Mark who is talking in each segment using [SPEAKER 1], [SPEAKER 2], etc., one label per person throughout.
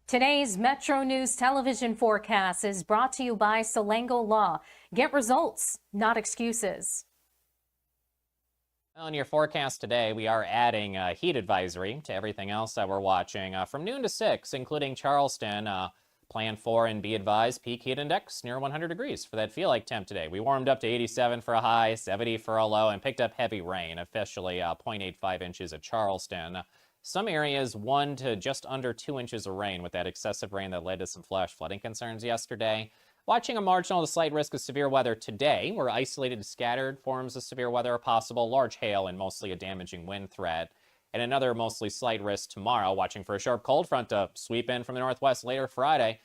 [SPEAKER 1] Today's Metro News television forecast is brought to you by Salango Law. Get results, not excuses.
[SPEAKER 2] On your forecast today, we are adding a heat advisory to everything else that we're watching from noon to 6, including Charleston. Plan for and be advised, peak heat index near 100 degrees for that feel-like temp today. We warmed up to 87 for a high, 70 for a low, and picked up heavy rain, officially 0.85 inches at Charleston. Some areas 1 to just under 2 inches of rain with that excessive rain that led to some flash flooding concerns yesterday. Watching a marginal to slight risk of severe weather today, where isolated scattered forms of severe weather are possible, large hail and mostly a damaging wind threat. And another mostly slight risk tomorrow, watching for a sharp cold front to sweep in from the northwest later Friday.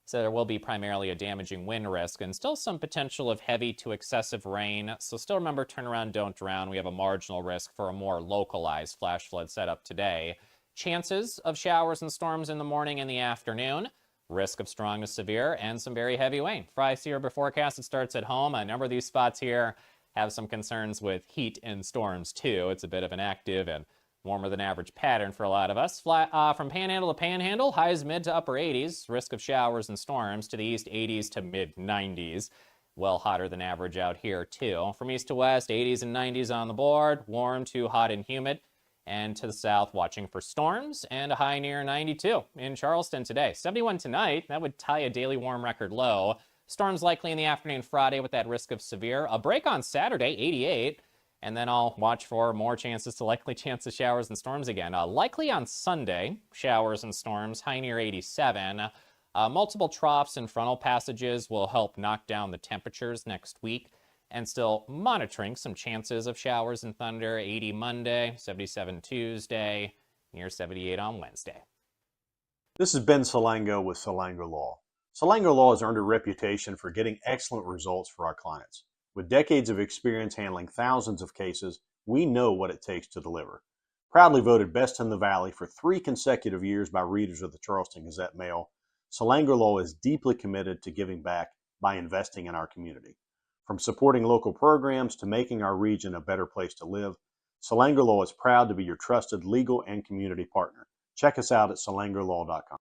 [SPEAKER 2] So there will be primarily a damaging wind risk and still some potential of heavy to excessive rain. So still remember, turn around, don't drown. We have a marginal risk for a more localized flash flood setup today. Chances of showers and storms in the morning and the afternoon. Risk of strong to severe and some very heavy rain. Friday Seer forecast, it starts at home. A number of these spots here have some concerns with heat and storms too. It's a bit of an active and warmer than average pattern for a lot of us. From panhandle to panhandle, highs mid to upper 80s. Risk of showers and storms to the east, 80s to mid 90s. Well hotter than average out here too. From east to west, 80s and 90s on the board. Warm to hot and humid. And to the south, watching for storms and a high near 92 in Charleston today. 71 tonight, that would tie a daily warm record low. Storms likely in the afternoon Friday with that risk of severe. A break on Saturday, 88. And then I'll watch for more chances of showers and storms again. Likely on Sunday, showers and storms, high near 87. Multiple troughs and frontal passages will help knock down the temperatures next week. And still monitoring some chances of showers and thunder, 80 Monday, 77 Tuesday, near 78 on Wednesday.
[SPEAKER 3] This is Ben Salango with Salango Law. Salango Law has earned a reputation for getting excellent results for our clients. With decades of experience handling thousands of cases, we know what it takes to deliver. Proudly voted best in the Valley for 3 consecutive years by readers of the Charleston Gazette-Mail, Salango Law is deeply committed to giving back by investing in our community. From supporting local programs to making our region a better place to live, Salango Law is proud to be your trusted legal and community partner. Check us out at salangolaw.com.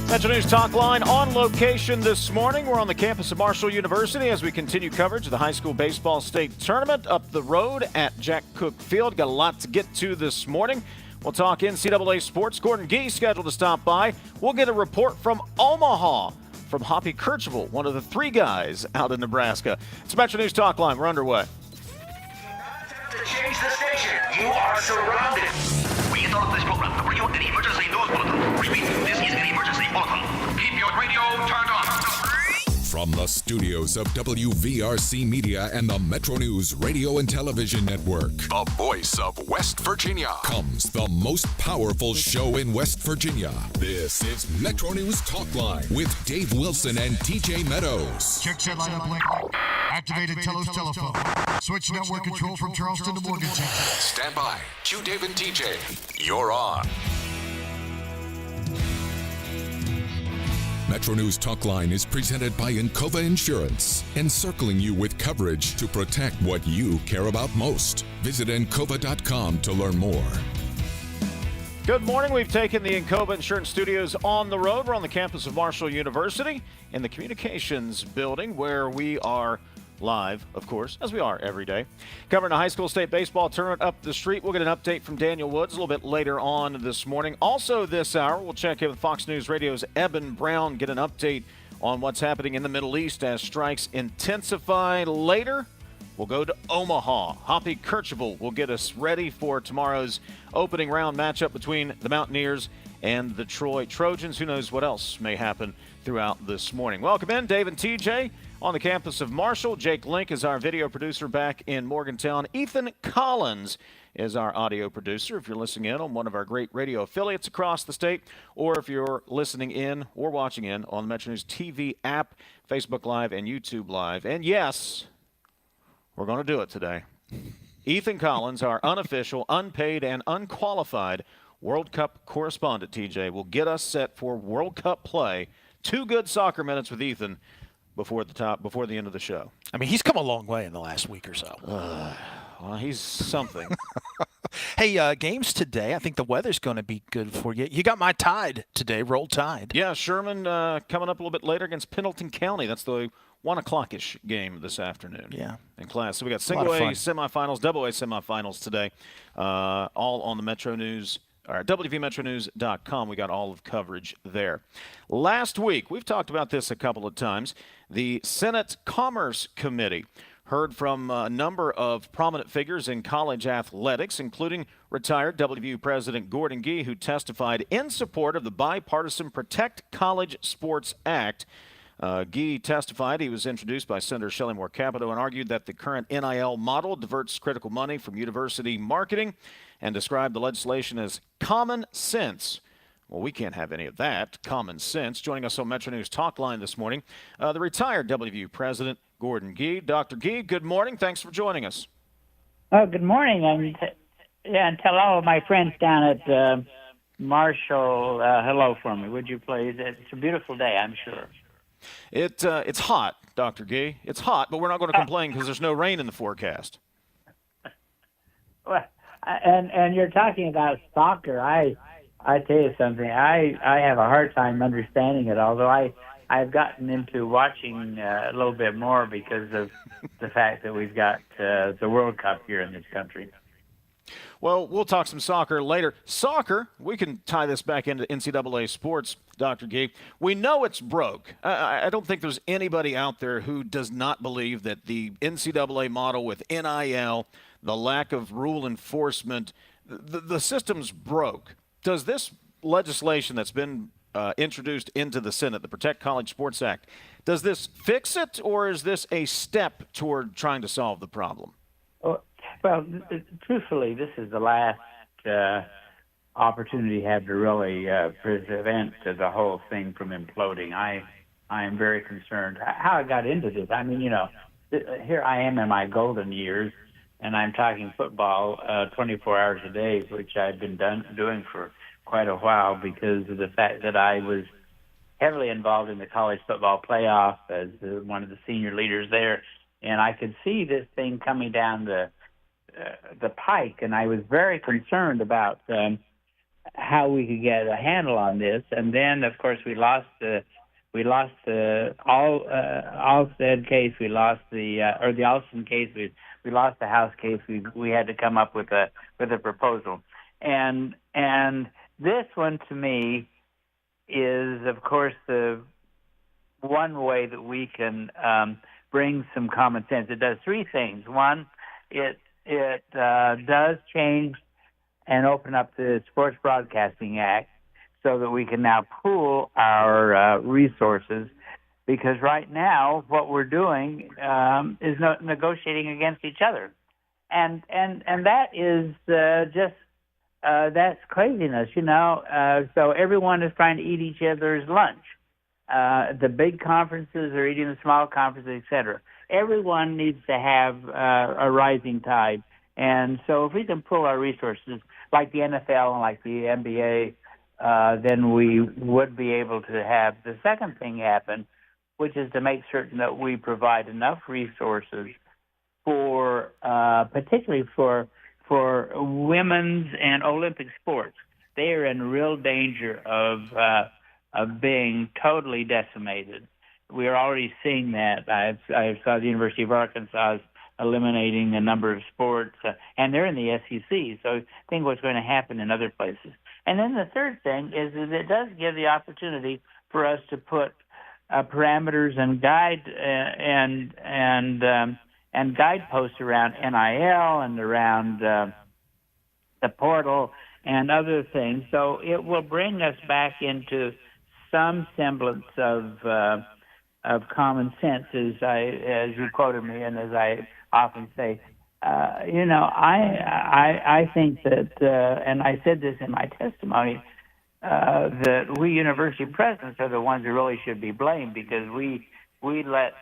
[SPEAKER 4] MetroNews Talkline on location this morning. We're on the campus of Marshall University as we continue coverage of the high school baseball state tournament up the road at Jack Cook Field. Got a lot to get to this morning. We'll talk NCAA sports. Gordon Gee scheduled to stop by. We'll get a report from Omaha from Hoppy Kercheval, one of the 3 guys out in Nebraska. It's MetroNews Talkline. We're underway.
[SPEAKER 5] To change the station, you are surrounded. We interrupt this program to bring you an emergency news bulletin. Repeat, this is an emergency bulletin. Keep your radio turned on.
[SPEAKER 6] From the studios of WVRC Media and the Metro News Radio and Television Network, the voice of West Virginia, comes the most powerful show in West Virginia. This is Metro News Talkline with Dave Wilson and TJ Meadows.
[SPEAKER 7] Check set lineup link. Activated Telos telephone. Switch network control from Charleston to Morgantown.
[SPEAKER 6] Stand by. Q Dave and TJ. You're on. Metro News Talkline is presented by Encova Insurance, encircling you with coverage to protect what you care about most. Visit Encova.com to learn more.
[SPEAKER 4] Good morning. We've taken the Encova Insurance Studios on the road. We're on the campus of Marshall University in the Communications Building, where we are live, of course, as we are every day. Covering the high school state baseball tournament up the street. We'll get an update from Daniel Woods a little bit later on this morning. Also this hour, we'll check in with Fox News Radio's Eben Brown, get an update on what's happening in the Middle East as strikes intensify. Later, we'll go to Omaha. Hoppy Kercheval will get us ready for tomorrow's opening round matchup between the Mountaineers and the Troy Trojans. Who knows what else may happen throughout this morning. Welcome in, Dave and TJ. On the campus of Marshall, Jake Link is our video producer back in Morgantown. Ethan Collins is our audio producer. If you're listening in on one of our great radio affiliates across the state, or if you're listening in or watching in on the Metro News TV app, Facebook Live, and YouTube Live. And yes, we're going to do it today. Ethan Collins, our unofficial, unpaid, and unqualified World Cup correspondent, TJ, will get us set for World Cup play. 2 good soccer minutes with Ethan before the end of the show.
[SPEAKER 8] I mean, he's come a long way in the last week or so.
[SPEAKER 4] Well, he's something.
[SPEAKER 8] Hey, games today. I think the weather's going to be good for you. You got my Tide today, Roll Tide.
[SPEAKER 4] Yeah, Sherman coming up a little bit later against Pendleton County. That's the 1 o'clock-ish game this afternoon.
[SPEAKER 8] Yeah.
[SPEAKER 4] In class. So we got single A semifinals, double A semifinals today, all on the MetroNews. WVMetroNews.com. We got all of coverage there. Last week, we've talked about this a couple of times. The Senate Commerce Committee heard from a number of prominent figures in college athletics, including retired WVU President Gordon Gee, who testified in support of the bipartisan Protect College Sports Act. Gee testified. He was introduced by Senator Shelley Moore Capito and argued that the current NIL model diverts critical money from university marketing and described the legislation as common sense. Well, we can't have any of that common sense. Joining us on MetroNews Talkline this morning, the retired WVU President Gordon Gee. Dr. Gee, good morning. Thanks for joining us.
[SPEAKER 9] Oh, good morning, and tell all of my friends down at Marshall hello for me, would you please? It's a beautiful day, I'm sure.
[SPEAKER 4] It's hot, Dr. Gee. It's hot, but we're not going to complain because there's no rain in the forecast.
[SPEAKER 9] Well, and you're talking about soccer. I tell you something. I have a hard time understanding it, although I've gotten into watching a little bit more because of the fact that we've got the World Cup here in this country.
[SPEAKER 4] Well, we'll talk some soccer later. Soccer, we can tie this back into NCAA sports, Dr. Gee. We know it's broke. I don't think there's anybody out there who does not believe that the NCAA model with NIL, the lack of rule enforcement, the system's broke. Does this legislation that's been introduced into the Senate, the Protect College Sports Act, does this fix it, or is this a step toward trying to solve the problem?
[SPEAKER 9] Well, truthfully, this is the last opportunity you have to really prevent the whole thing from imploding. I am very concerned. How I got into this, I mean, here I am in my golden years, and I'm talking football 24 hours a day, which I've been doing for quite a while because of the fact that I was heavily involved in the college football playoff as one of the senior leaders there, and I could see this thing coming down the pike, and I was very concerned about how we could get a handle on this. And then, of course, we lost the Alstead case. We lost the Alston case. We lost the House case. We had to come up with a proposal, and this one to me is, of course, the one way that we can bring some common sense. It does 3 things. One, it does change and open up the Sports Broadcasting Act so that we can now pool our resources, because right now what we're doing is negotiating against each other, and that is just that's craziness, So everyone is trying to eat each other's lunch. The big conferences are eating the small conferences, etc. Everyone needs to have a rising tide. And so if we can pool our resources like the NFL and like the NBA, then we would be able to have the second thing happen, which is to make certain that we provide enough resources for, particularly for women's and Olympic sports. They are in real danger of being totally decimated. We are already seeing that. I saw the University of Arkansas eliminating a number of sports, and they're in the SEC, so think what's going to happen in other places. And then the third thing is that it does give the opportunity for us to put parameters and guideposts around NIL and around the portal and other things. So it will bring us back into some semblance of common sense, as you quoted me, and as I often say. I think that, and I said this in my testimony, that we university presidents are the ones who really should be blamed, because we let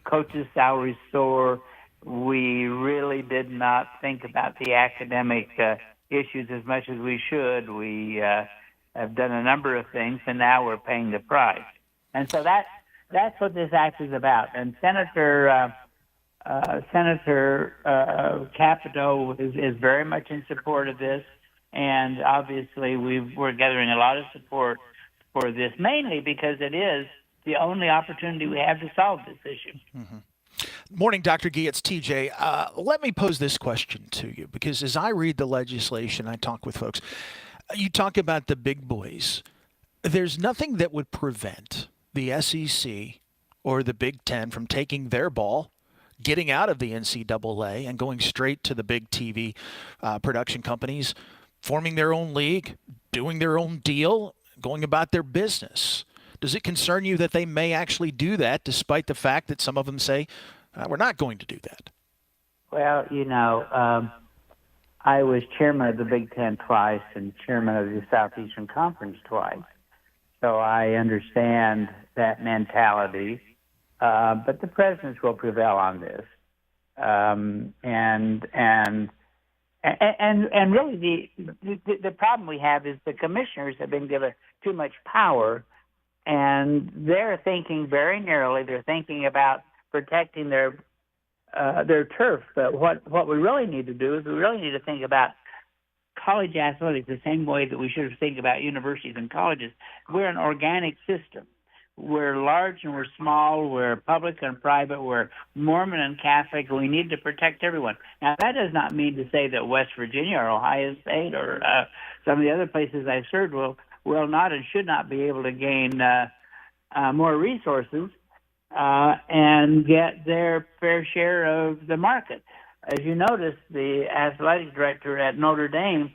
[SPEAKER 9] coaches' salaries soar. We really did not think about the academic issues as much as we should. We have done a number of things, and now we're paying the price. And so that's what this act is about. And Senator Capito is very much in support of this, and obviously we're gathering a lot of support for this, mainly because it is the only opportunity we have to solve this issue.
[SPEAKER 8] Mm-hmm. Morning, Dr. Gee. It's TJ. Let me pose this question to you, because as I read the legislation, I talk with folks, you talk about the big boys. There's nothing that would prevent the SEC or the Big Ten from taking their ball, getting out of the NCAA and going straight to the big TV production companies, forming their own league, doing their own deal, going about their business. Does it concern you that they may actually do that, despite the fact that some of them say, we're not going to do that?
[SPEAKER 9] Well, I was chairman of the Big Ten twice and chairman of the Southeastern Conference twice, so I understand that mentality. But the presidents will prevail on this, and really the problem we have is the commissioners have been given too much power, and they're thinking very narrowly. They're thinking about protecting their turf. But what we really need to do is we really need to think about college athletics the same way that we should think about universities and colleges. We're an organic system. We're large and we're small. We're public and private. We're Mormon and Catholic. We need to protect everyone. Now, that does not mean to say that West Virginia or Ohio State or some of the other places I've served will not and should not be able to gain more resources and get their fair share of the market. As you notice, the athletic director at Notre Dame,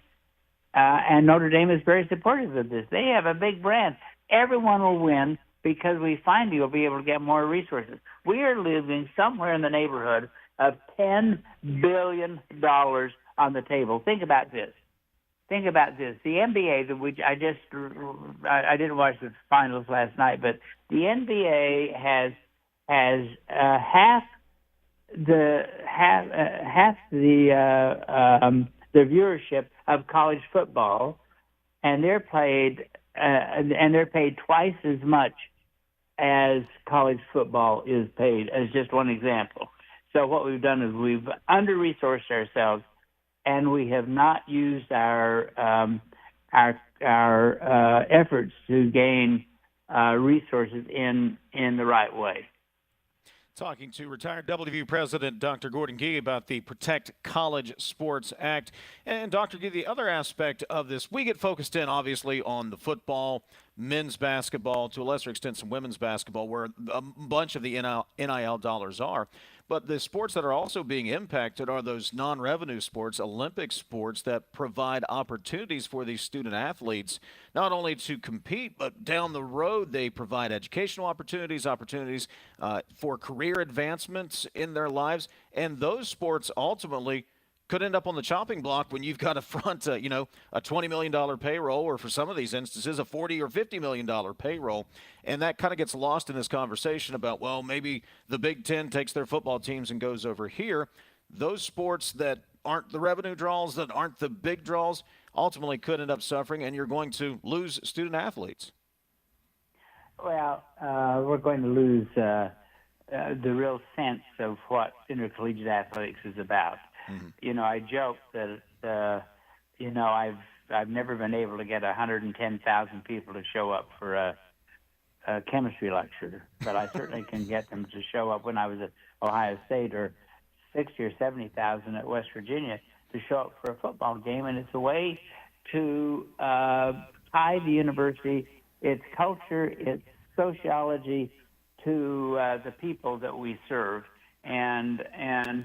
[SPEAKER 9] and Notre Dame is very supportive of this. They have a big brand. Everyone will win because we finally will be able to get more resources. We are living somewhere in the neighborhood of $10 billion on the table. Think about this. The NBA, which I didn't watch the finals last night, but the NBA has half the viewership of college football, and they're paid twice as much as college football is paid, as just one example. So what we've done is we've under-resourced ourselves, and we have not used our efforts to gain resources in the right way.
[SPEAKER 4] Talking to retired WVU President Dr. Gordon Gee about the Protect College Sports Act. And Dr. Gee, the other aspect of this, we get focused in obviously on the football, men's basketball, to a lesser extent some women's basketball, where a bunch of the NIL dollars are. But the sports that are also being impacted are those non-revenue sports, Olympic sports, that provide opportunities for these student athletes, not only to compete, but down the road they provide educational opportunities for career advancements in their lives. And those sports ultimately could end up on the chopping block when you've got to front, a $20 million payroll, or for some of these instances, a $40 or $50 million payroll. And that kind of gets lost in this conversation about, well, maybe the Big Ten takes their football teams and goes over here. Those sports that aren't the revenue draws, that aren't the big draws, ultimately could end up suffering, and you're going to lose student athletes.
[SPEAKER 9] Well, we're going to lose the real sense of what intercollegiate athletics is about. Mm-hmm. I joke that, I've never been able to get 110,000 people to show up for a chemistry lecture, but I certainly can get them to show up when I was at Ohio State, or 60 or 70,000 at West Virginia to show up for a football game. And it's a way to tie the university, its culture, its sociology to the people that we serve. And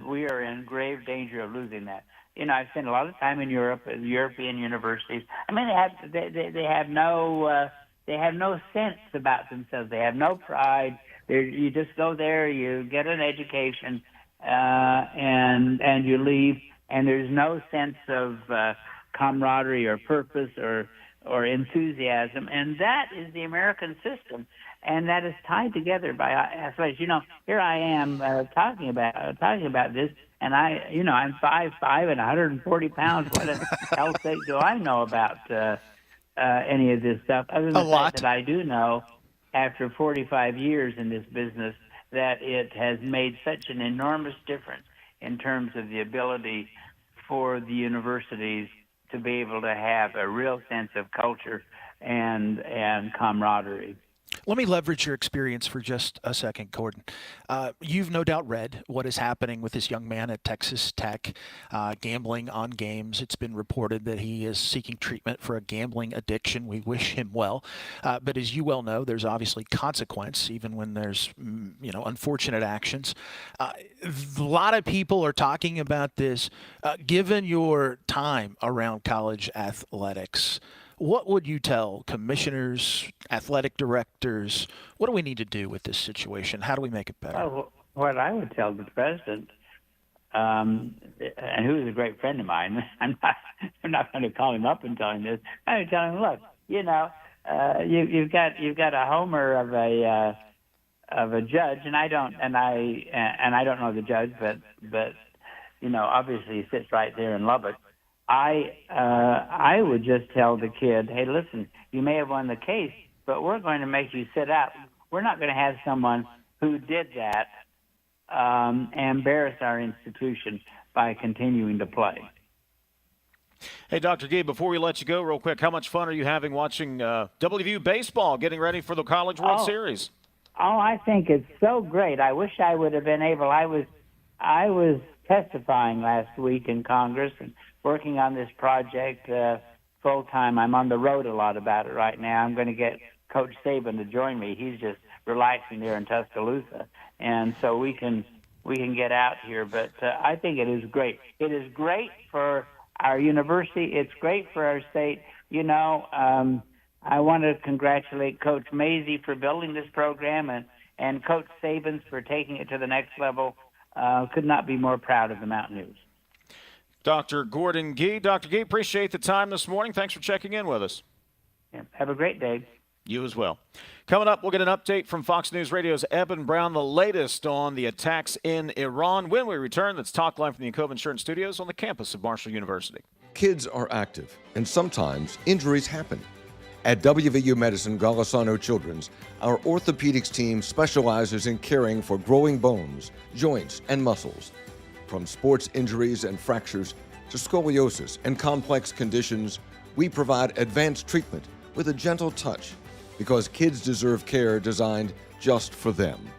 [SPEAKER 9] we are in grave danger of losing that. I've spent a lot of time in Europe, at European universities. I mean, they have no sense about themselves. They have no pride. You just go there, you get an education, and you leave. And there's no sense of camaraderie or purpose or or enthusiasm, and that is the American system, and that is tied together by athletics. Here I am talking about this, and I'm 5'5" and 140 pounds. What the hell's sake do I know about any of this stuff? Other than the fact that I do know, after 45 years in this business, that it has made such an enormous difference in terms of the ability for the universities to be able to have a real sense of culture and camaraderie.
[SPEAKER 8] Let me leverage your experience for just a second, Gordon. You've no doubt read what is happening with this young man at Texas Tech, gambling on games. It's been reported that he is seeking treatment for a gambling addiction. We wish him well. But as you well know, there's obviously consequence, even when there's, unfortunate actions. A lot of people are talking about this. Given your time around college athletics, what would you tell commissioners, athletic directors? What do we need to do with this situation? How do we make it better?
[SPEAKER 9] Well, what I would tell the president, and who is a great friend of mine, I'm not going to call him up and tell him this. I would tell him, look, you've got a homer of a judge, and I don't know the judge, but obviously he sits right there in Lubbock. I would just tell the kid, hey, listen, you may have won the case, but we're going to make you sit out. We're not going to have someone who did that embarrass our institution by continuing to play.
[SPEAKER 4] Hey, Dr. Gee, before we let you go real quick, how much fun are you having watching WVU baseball, getting ready for the College World Series?
[SPEAKER 9] Oh, I think it's so great. I wish I would have been able. I was testifying last week in Congress and working on this project full time. I'm on the road a lot about it right now. I'm going to get Coach Saban to join me. He's just relaxing there in Tuscaloosa, and so we can get out here. But I think it is great. It is great for our university. It's great for our state. I want to congratulate Coach Mazey for building this program and Coach Sabans for taking it to the next level. Could not be more proud of the Mountaineers.
[SPEAKER 4] Dr. Gordon Gee. Dr. Gee, appreciate the time this morning. Thanks for checking in with us.
[SPEAKER 9] Yeah, have a great day.
[SPEAKER 4] You as well. Coming up, we'll get an update from Fox News Radio's Eben Brown, the latest on the attacks in Iran. When we return, that's Talkline from the Quicke Insurance Studios on the campus of Marshall University.
[SPEAKER 10] Kids are active, and sometimes injuries happen. At WVU Medicine Golisano Children's, our orthopedics team specializes in caring for growing bones, joints, and muscles. From sports injuries and fractures to scoliosis and complex conditions, we provide advanced treatment with a gentle touch because kids deserve care designed just for them.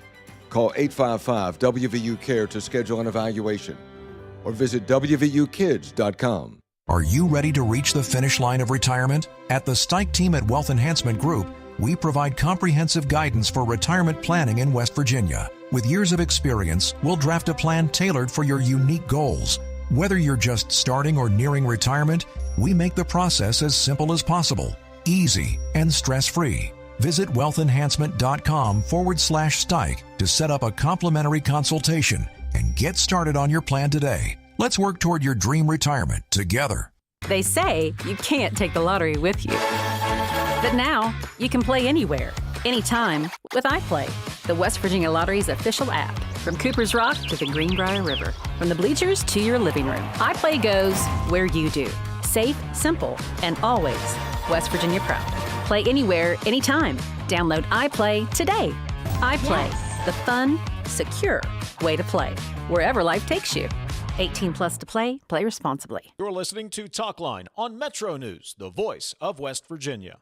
[SPEAKER 10] Call 855-WVU-CARE to schedule an evaluation or visit WVUkids.com.
[SPEAKER 11] Are you ready to reach the finish line of retirement? At the Stike team at Wealth Enhancement Group, we provide comprehensive guidance for retirement planning in West Virginia. With years of experience, we'll draft a plan tailored for your unique goals. Whether you're just starting or nearing retirement, we make the process as simple as possible, easy, and stress-free. Visit wealthenhancement.com/Stike to set up a complimentary consultation and get started on your plan today. Let's work toward your dream retirement together.
[SPEAKER 12] They say you can't take the lottery with you. But now, you can play anywhere, anytime with iPlay, the West Virginia Lottery's official app. From Cooper's Rock to the Greenbrier River, from the bleachers to your living room, iPlay goes where you do. Safe, simple, and always West Virginia proud. Play anywhere, anytime. Download iPlay today. iPlay, the fun, secure way to play, wherever life takes you. 18 plus to play. Play responsibly.
[SPEAKER 4] You're listening to Talkline on Metro News, the voice of West Virginia.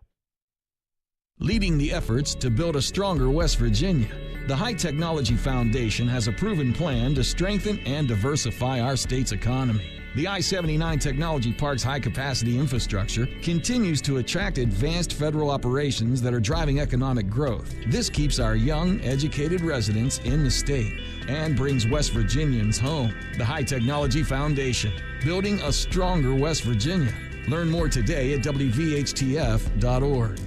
[SPEAKER 13] Leading the efforts to build a stronger West Virginia, the High Technology Foundation has a proven plan to strengthen and diversify our state's economy. The I-79 Technology Park's high-capacity infrastructure continues to attract advanced federal operations that are driving economic growth. This keeps our young, educated residents in the state and brings West Virginians home. The High Technology Foundation, building a stronger West Virginia. Learn more today at WVHTF.org.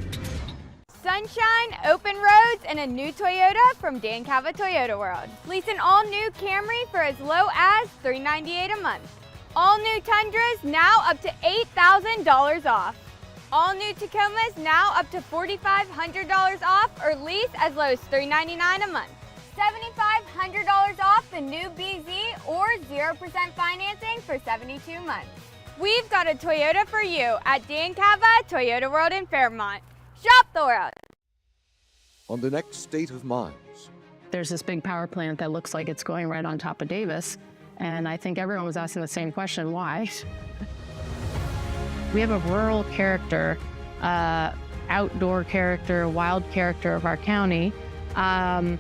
[SPEAKER 14] Sunshine, open roads, and a new Toyota from Dan Cava Toyota World. Lease an all-new Camry for as low as $398 a month. All new Tundras now up to $8,000 off. All new Tacomas now up to $4,500 off or lease as low as $399 a month. $7,500 off the new BZ or 0% financing for 72 months. We've got a Toyota for you at Dan Cava Toyota World in Fairmont. Shop the world.
[SPEAKER 10] On the next State of Minds.
[SPEAKER 15] There's this big power plant that looks like it's going right on top of Davis, and I think everyone was asking the same question, why? We have a rural character, outdoor character, wild character of our county, and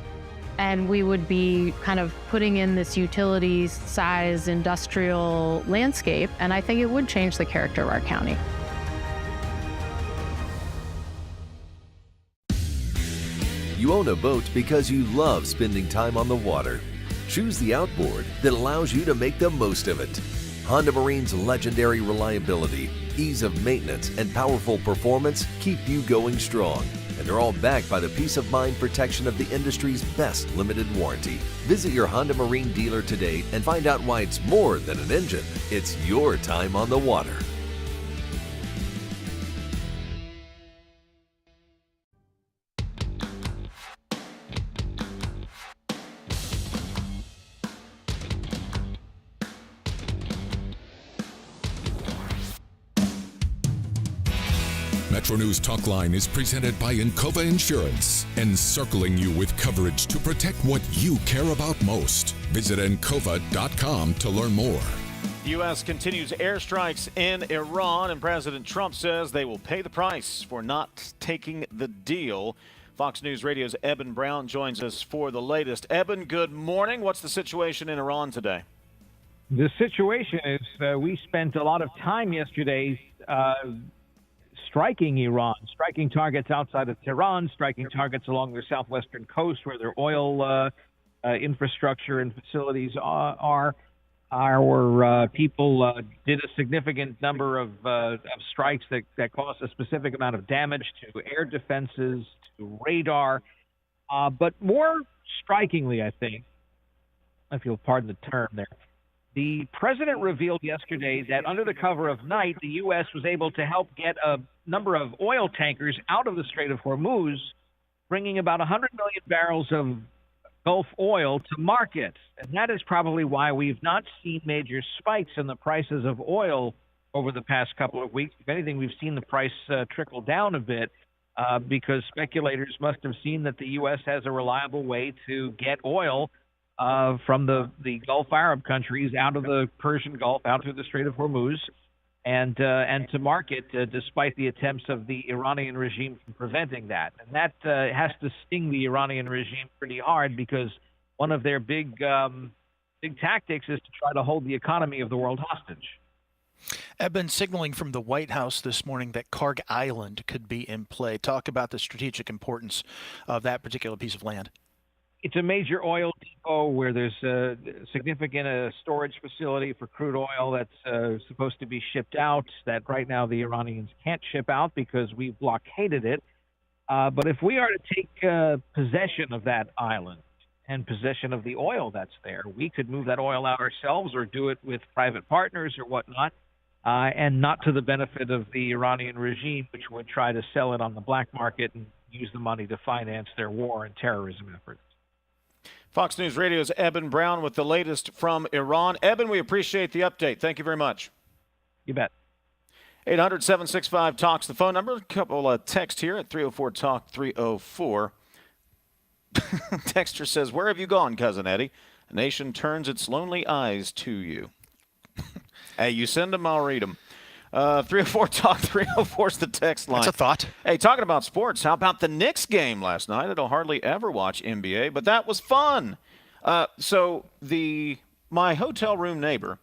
[SPEAKER 15] we would be kind of putting in this utilities size industrial landscape, and I think it would change the character of our county.
[SPEAKER 16] You own a boat because you love spending time on the water. Choose the outboard that allows you to make the most of it. Honda Marine's legendary reliability, ease of maintenance, and powerful performance keep you going strong. And they're all backed by the peace of mind protection of the industry's best limited warranty. Visit your Honda Marine dealer today and find out why it's more than an engine. It's your time on the water.
[SPEAKER 6] MetroNews Talkline is presented by Encova Insurance, encircling you with coverage to protect what you care about most. Visit Encova.com to learn more.
[SPEAKER 4] The U.S. continues airstrikes in Iran, and President Trump says they will pay the price for not taking the deal. Fox News Radio's Eben Brown joins us for the latest. Eben, good morning. What's the situation in Iran today?
[SPEAKER 17] The situation is we spent a lot of time yesterday striking Iran, striking targets outside of Tehran, striking targets along their southwestern coast where their oil infrastructure and facilities are. Our people did a significant number of strikes that caused a specific amount of damage to air defenses, to radar. But more strikingly, I think, if you'll pardon the term there, the president revealed yesterday that under the cover of night, the U.S. was able to help get a number of oil tankers out of the Strait of Hormuz, bringing about 100 million barrels of Gulf oil to market. And that is probably why we've not seen major spikes in the prices of oil over the past couple of weeks. If anything, we've seen the price trickle down a bit because speculators must have seen that the U.S. has a reliable way to get oil from the Gulf Arab countries out of the Persian Gulf, out through the Strait of Hormuz, and to market despite the attempts of the Iranian regime from preventing that. And that has to sting the Iranian regime pretty hard because one of their big tactics is to try to hold the economy of the world hostage.
[SPEAKER 8] Eben signaling from the White House this morning that Karg Island could be in play. Talk about the strategic importance of that particular piece of land.
[SPEAKER 17] It's a major oil depot where there's a significant storage facility for crude oil that's supposed to be shipped out that right now the Iranians can't ship out because we've blockaded it. But if we are to take possession of that island and possession of the oil that's there, we could move that oil out ourselves or do it with private partners or whatnot, and not to the benefit of the Iranian regime, which would try to sell it on the black market and use the money to finance their war and terrorism efforts.
[SPEAKER 4] Fox News Radio's Eben Brown with the latest from Iran. Eben, we appreciate the update. Thank you very much.
[SPEAKER 17] You bet.
[SPEAKER 4] 800-765-TALKS, the phone number. A couple of text here at 304-TALK-304. Texter says, where have you gone, Cousin Eddie? A nation turns its lonely eyes to you. Hey, you send them, I'll read them. 304-TALK-304 is the text line.
[SPEAKER 8] That's a thought.
[SPEAKER 4] Hey, talking about sports, how about the Knicks game last night? I don't hardly ever watch NBA, but that was fun. So my hotel room neighbor,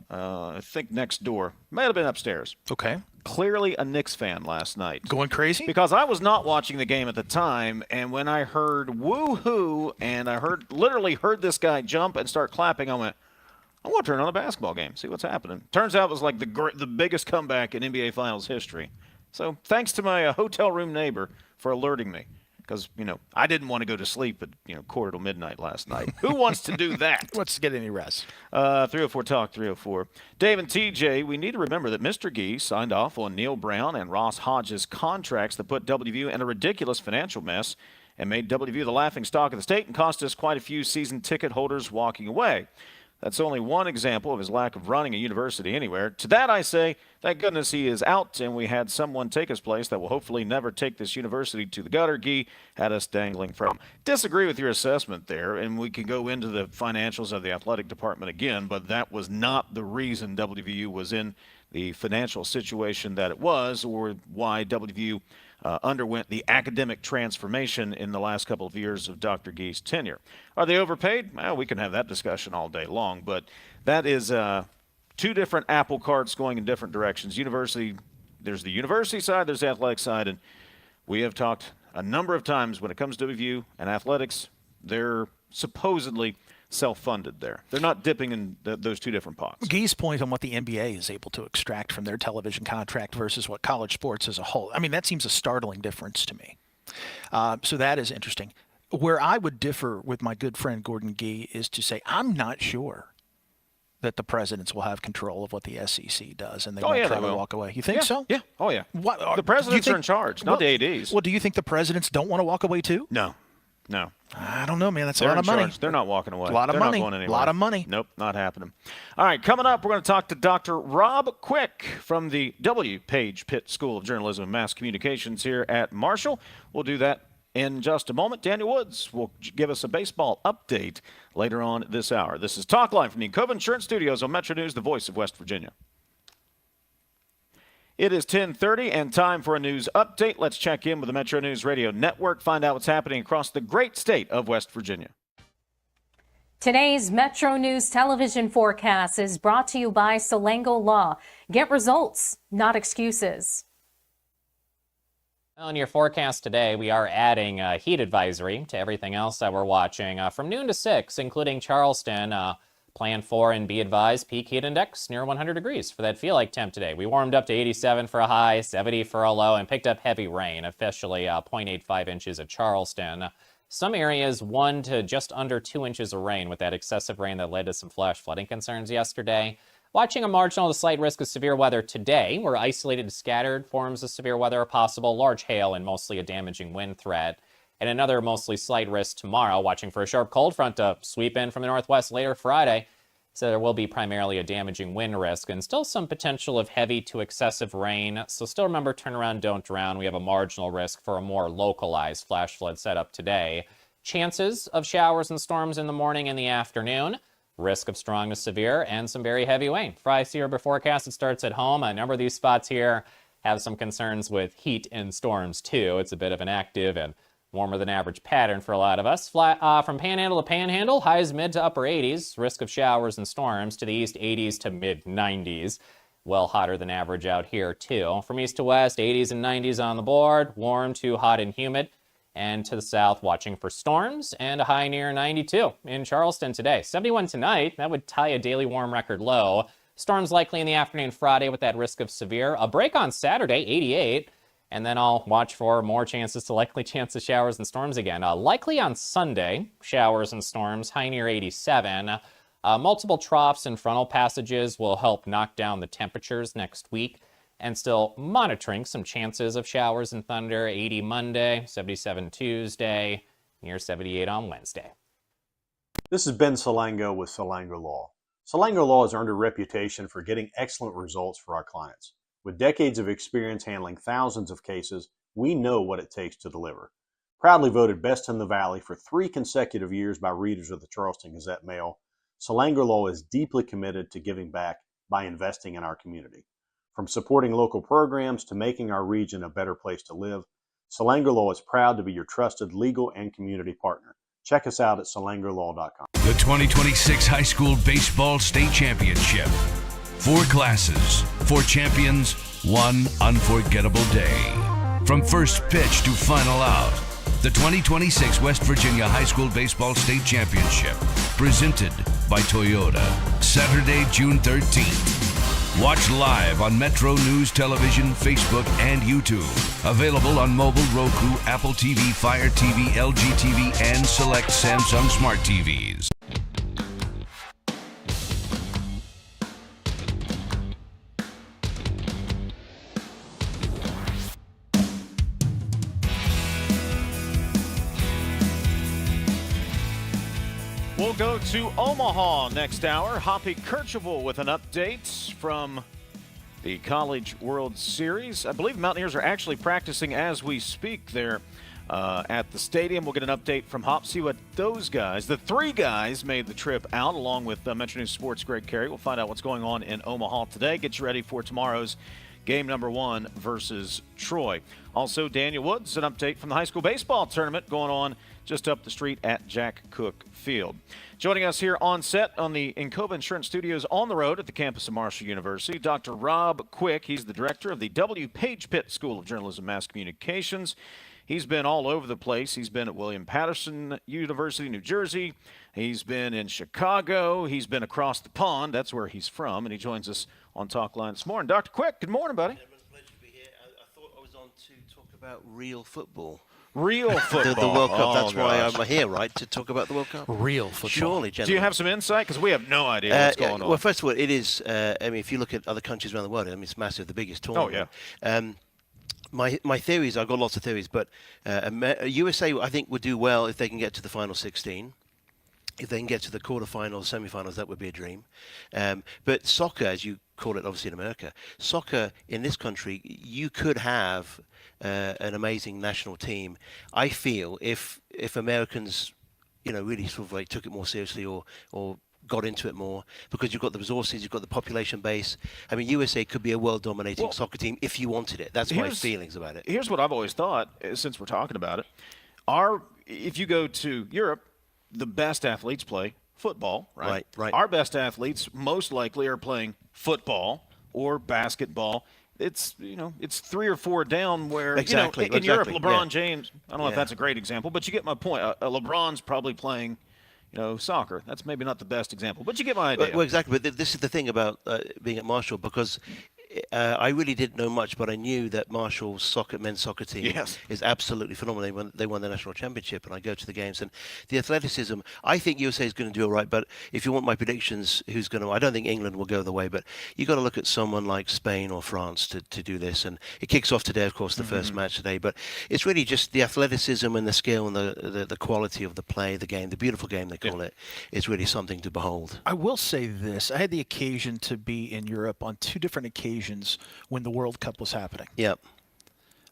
[SPEAKER 4] I think next door, might have been upstairs.
[SPEAKER 8] Okay.
[SPEAKER 4] Clearly a Knicks fan last night.
[SPEAKER 8] Going crazy?
[SPEAKER 4] Because I was not watching the game at the time, and when I heard woo-hoo, and I literally heard this guy jump and start clapping, I went, I want to turn on a basketball game, see what's happening. Turns out it was like the biggest comeback in NBA Finals history. So thanks to my hotel room neighbor for alerting me. because, I didn't want to go to sleep at, 1:45 last night. Who wants to do that?
[SPEAKER 8] Who wants to get any rest?
[SPEAKER 4] 304 Talk 304. Dave and TJ, we need to remember that Mr. Gee signed off on Neil Brown and Ross Hodges' contracts that put WVU in a ridiculous financial mess and made WVU the laughing stock of the state and cost us quite a few season ticket holders walking away. That's only one example of his lack of running a university anywhere. To that I say, thank goodness he is out and we had someone take his place that will hopefully never take this university to the gutter. Gee had us dangling from. Disagree with your assessment there, and we can go into the financials of the athletic department again, but that was not the reason WVU was in the financial situation that it was, or why WVU underwent the academic transformation in the last couple of years of Dr. Gee's tenure. Are they overpaid? Well, we can have that discussion all day long, but that is two different apple carts going in different directions. University, there's the university side, there's the athletic side, and we have talked a number of times when it comes to WVU and athletics, they're supposedly self-funded there. They're not dipping in those two different pots.
[SPEAKER 8] Gee's point on what the NBA is able to extract from their television contract versus what college sports as a whole. I mean, that seems a startling difference to me. So that is interesting. Where I would differ with my good friend Gordon Gee is to say I'm not sure that the presidents will have control of what the SEC does and they won't try to walk away. You think so?
[SPEAKER 4] Yeah. Oh, yeah.
[SPEAKER 8] What,
[SPEAKER 4] the presidents are in charge, not the ADs.
[SPEAKER 8] Well, do you think the presidents don't want to walk away too?
[SPEAKER 4] No.
[SPEAKER 8] I don't know, man. That's
[SPEAKER 4] They're
[SPEAKER 8] a lot of money.
[SPEAKER 4] They're not walking away.
[SPEAKER 8] A lot of money. A lot of money.
[SPEAKER 4] Nope, not happening. All right, coming up, we're going to talk to Dr. Rob Quicke from the W. Page Pitt School of Journalism and Mass Communications here at Marshall. We'll do that in just a moment. Daniel Woods will give us a baseball update later on this hour. This is Talkline from the Cove Insurance Studios on Metro News, the voice of West Virginia. It is 10:30 and time for a news update. Let's check in with the Metro News Radio Network, find out what's happening across the great state of West Virginia.
[SPEAKER 1] Today's Metro News television forecast is brought to you by Salango Law. Get results, not excuses.
[SPEAKER 2] On your forecast today, we are adding a heat advisory to everything else that we're watching from noon to 6, including Charleston. Plan for and be advised, peak heat index near 100 degrees for that feel like temp today. We warmed up to 87 for a high, 70 for a low, and picked up heavy rain, officially 0.85 inches at Charleston. Some areas 1 to just under 2 inches of rain with that excessive rain that led to some flash flooding concerns yesterday. Watching a marginal to slight risk of severe weather today, where isolated scattered forms of severe weather are possible, large hail and mostly a damaging wind threat. And another mostly slight risk tomorrow, watching for a sharp cold front to sweep in from the northwest later Friday. So there will be primarily a damaging wind risk and still some potential of heavy to excessive rain. So still remember, turn around, don't drown. We have a marginal risk for a more localized flash flood setup today. Chances of showers and storms in the morning and the afternoon. Risk of strong to severe and some very heavy rain. Friday Sierra forecast, it starts at home. A number of these spots here have some concerns with heat and storms too. It's a bit of an active and warmer than average pattern for a lot of us. From panhandle to panhandle, highs mid to upper 80s. Risk of showers and storms to the east, 80s to mid 90s. Well hotter than average out here too. From east to west, 80s and 90s on the board. Warm to hot and humid. And to the south, watching for storms and a high near 92 in Charleston today. 71 tonight. That would tie a daily warm record low. Storms likely in the afternoon Friday with that risk of severe. A break on Saturday, 88. And then I'll watch for more likely chance of showers and storms again. Likely on Sunday, showers and storms, high near 87. Multiple troughs and frontal passages will help knock down the temperatures next week. And still monitoring some chances of showers and thunder, 80 Monday, 77 Tuesday, near 78 on Wednesday.
[SPEAKER 3] This is Ben Salango with Salango Law. Salango Law has earned a reputation for getting excellent results for our clients. With decades of experience handling thousands of cases, we know what it takes to deliver. Proudly voted best in the Valley for 3 consecutive years by readers of the Charleston Gazette-Mail, Salango Law is deeply committed to giving back by investing in our community. From supporting local programs to making our region a better place to live, Salango Law is proud to be your trusted legal and community partner. Check us out at salangolaw.com.
[SPEAKER 18] The 2026 High School Baseball State Championship. 4 classes, 4 champions, 1 unforgettable day. From first pitch to final out, the 2026 West Virginia High School Baseball State Championship, presented by Toyota, Saturday, June 13th. Watch live on Metro News Television, Facebook, and YouTube. Available on mobile, Roku, Apple TV, Fire TV, LG TV, and select Samsung Smart TVs.
[SPEAKER 4] We'll go to Omaha next hour. Hoppy Kercheval with an update from the College World Series. I believe Mountaineers are actually practicing as we speak there at the stadium. We'll get an update from Hop, see what those guys, the three guys, made the trip out, along with Metro News Sports' Greg Carey. We'll find out what's going on in Omaha today. Get you ready for tomorrow's game number 1 versus Troy. Also, Daniel Woods, an update from the high school baseball tournament going on just up the street at Jack Cook Field. Joining us here on set on the Encova Insurance Studios on the road at the campus of Marshall University, Dr. Rob Quicke. He's the director of the W. Page Pitt School of Journalism and Mass Communications. He's been all over the place. He's been at William Patterson University, New Jersey. He's been in Chicago. He's been across the pond. That's where he's from, and he joins us on Talkline this morning. Dr. Quicke, good morning, buddy.
[SPEAKER 19] It's a pleasure to be here. I thought I was on to talk about real football.
[SPEAKER 4] Real football.
[SPEAKER 19] The World Cup.
[SPEAKER 4] Oh,
[SPEAKER 19] That's why
[SPEAKER 4] gosh.
[SPEAKER 19] I'm here, right, to talk about the World Cup?
[SPEAKER 8] Real football.
[SPEAKER 19] Surely, gentlemen.
[SPEAKER 4] Do you have some insight? Because we have no idea what's going on.
[SPEAKER 19] Well, first of all, it is, I mean, if you look at other countries around the world, I mean, it's massive, the biggest tournament.
[SPEAKER 4] Oh, yeah.
[SPEAKER 19] My theories, I've got lots of theories, but USA, I think, would do well if they can get to the final 16. If they can get to the quarterfinals, semifinals, that would be a dream. But soccer, as you call it, obviously in America, soccer in this country, you could have an amazing national team. I feel if Americans, really sort of like took it more seriously or got into it more, because you've got the resources, you've got the population base. I mean, USA could be a world-dominating soccer team if you wanted it. That's my feelings about it.
[SPEAKER 4] Here's what I've always thought, since we're talking about it. If you go to Europe, the best athletes play football, right?
[SPEAKER 19] Right.
[SPEAKER 4] Our best athletes most likely are playing football or basketball. It's 3 or 4 down where
[SPEAKER 19] exactly,
[SPEAKER 4] in Europe, LeBron
[SPEAKER 19] yeah.
[SPEAKER 4] James, I don't know if that's a great example, but you get my point. LeBron's probably playing soccer. That's maybe not the best example, but you get my idea.
[SPEAKER 19] Well, exactly. But this is the thing about being at Marshall, because I really didn't know much, but I knew that Marshall's men's soccer team is absolutely phenomenal. They won the national championship, and I go to the games. And the athleticism, I think USA is going to do all right. But if you want my predictions, who's going to? I don't think England will go the way, but you got to look at someone like Spain or France to do this. And it kicks off today, of course, the first match today. But it's really just the athleticism and the skill and the quality of the play, the game, the beautiful game they call it. It's really something to behold.
[SPEAKER 8] I will say this. I had the occasion to be in Europe on 2 different occasions when the World Cup was happening.
[SPEAKER 19] Yep.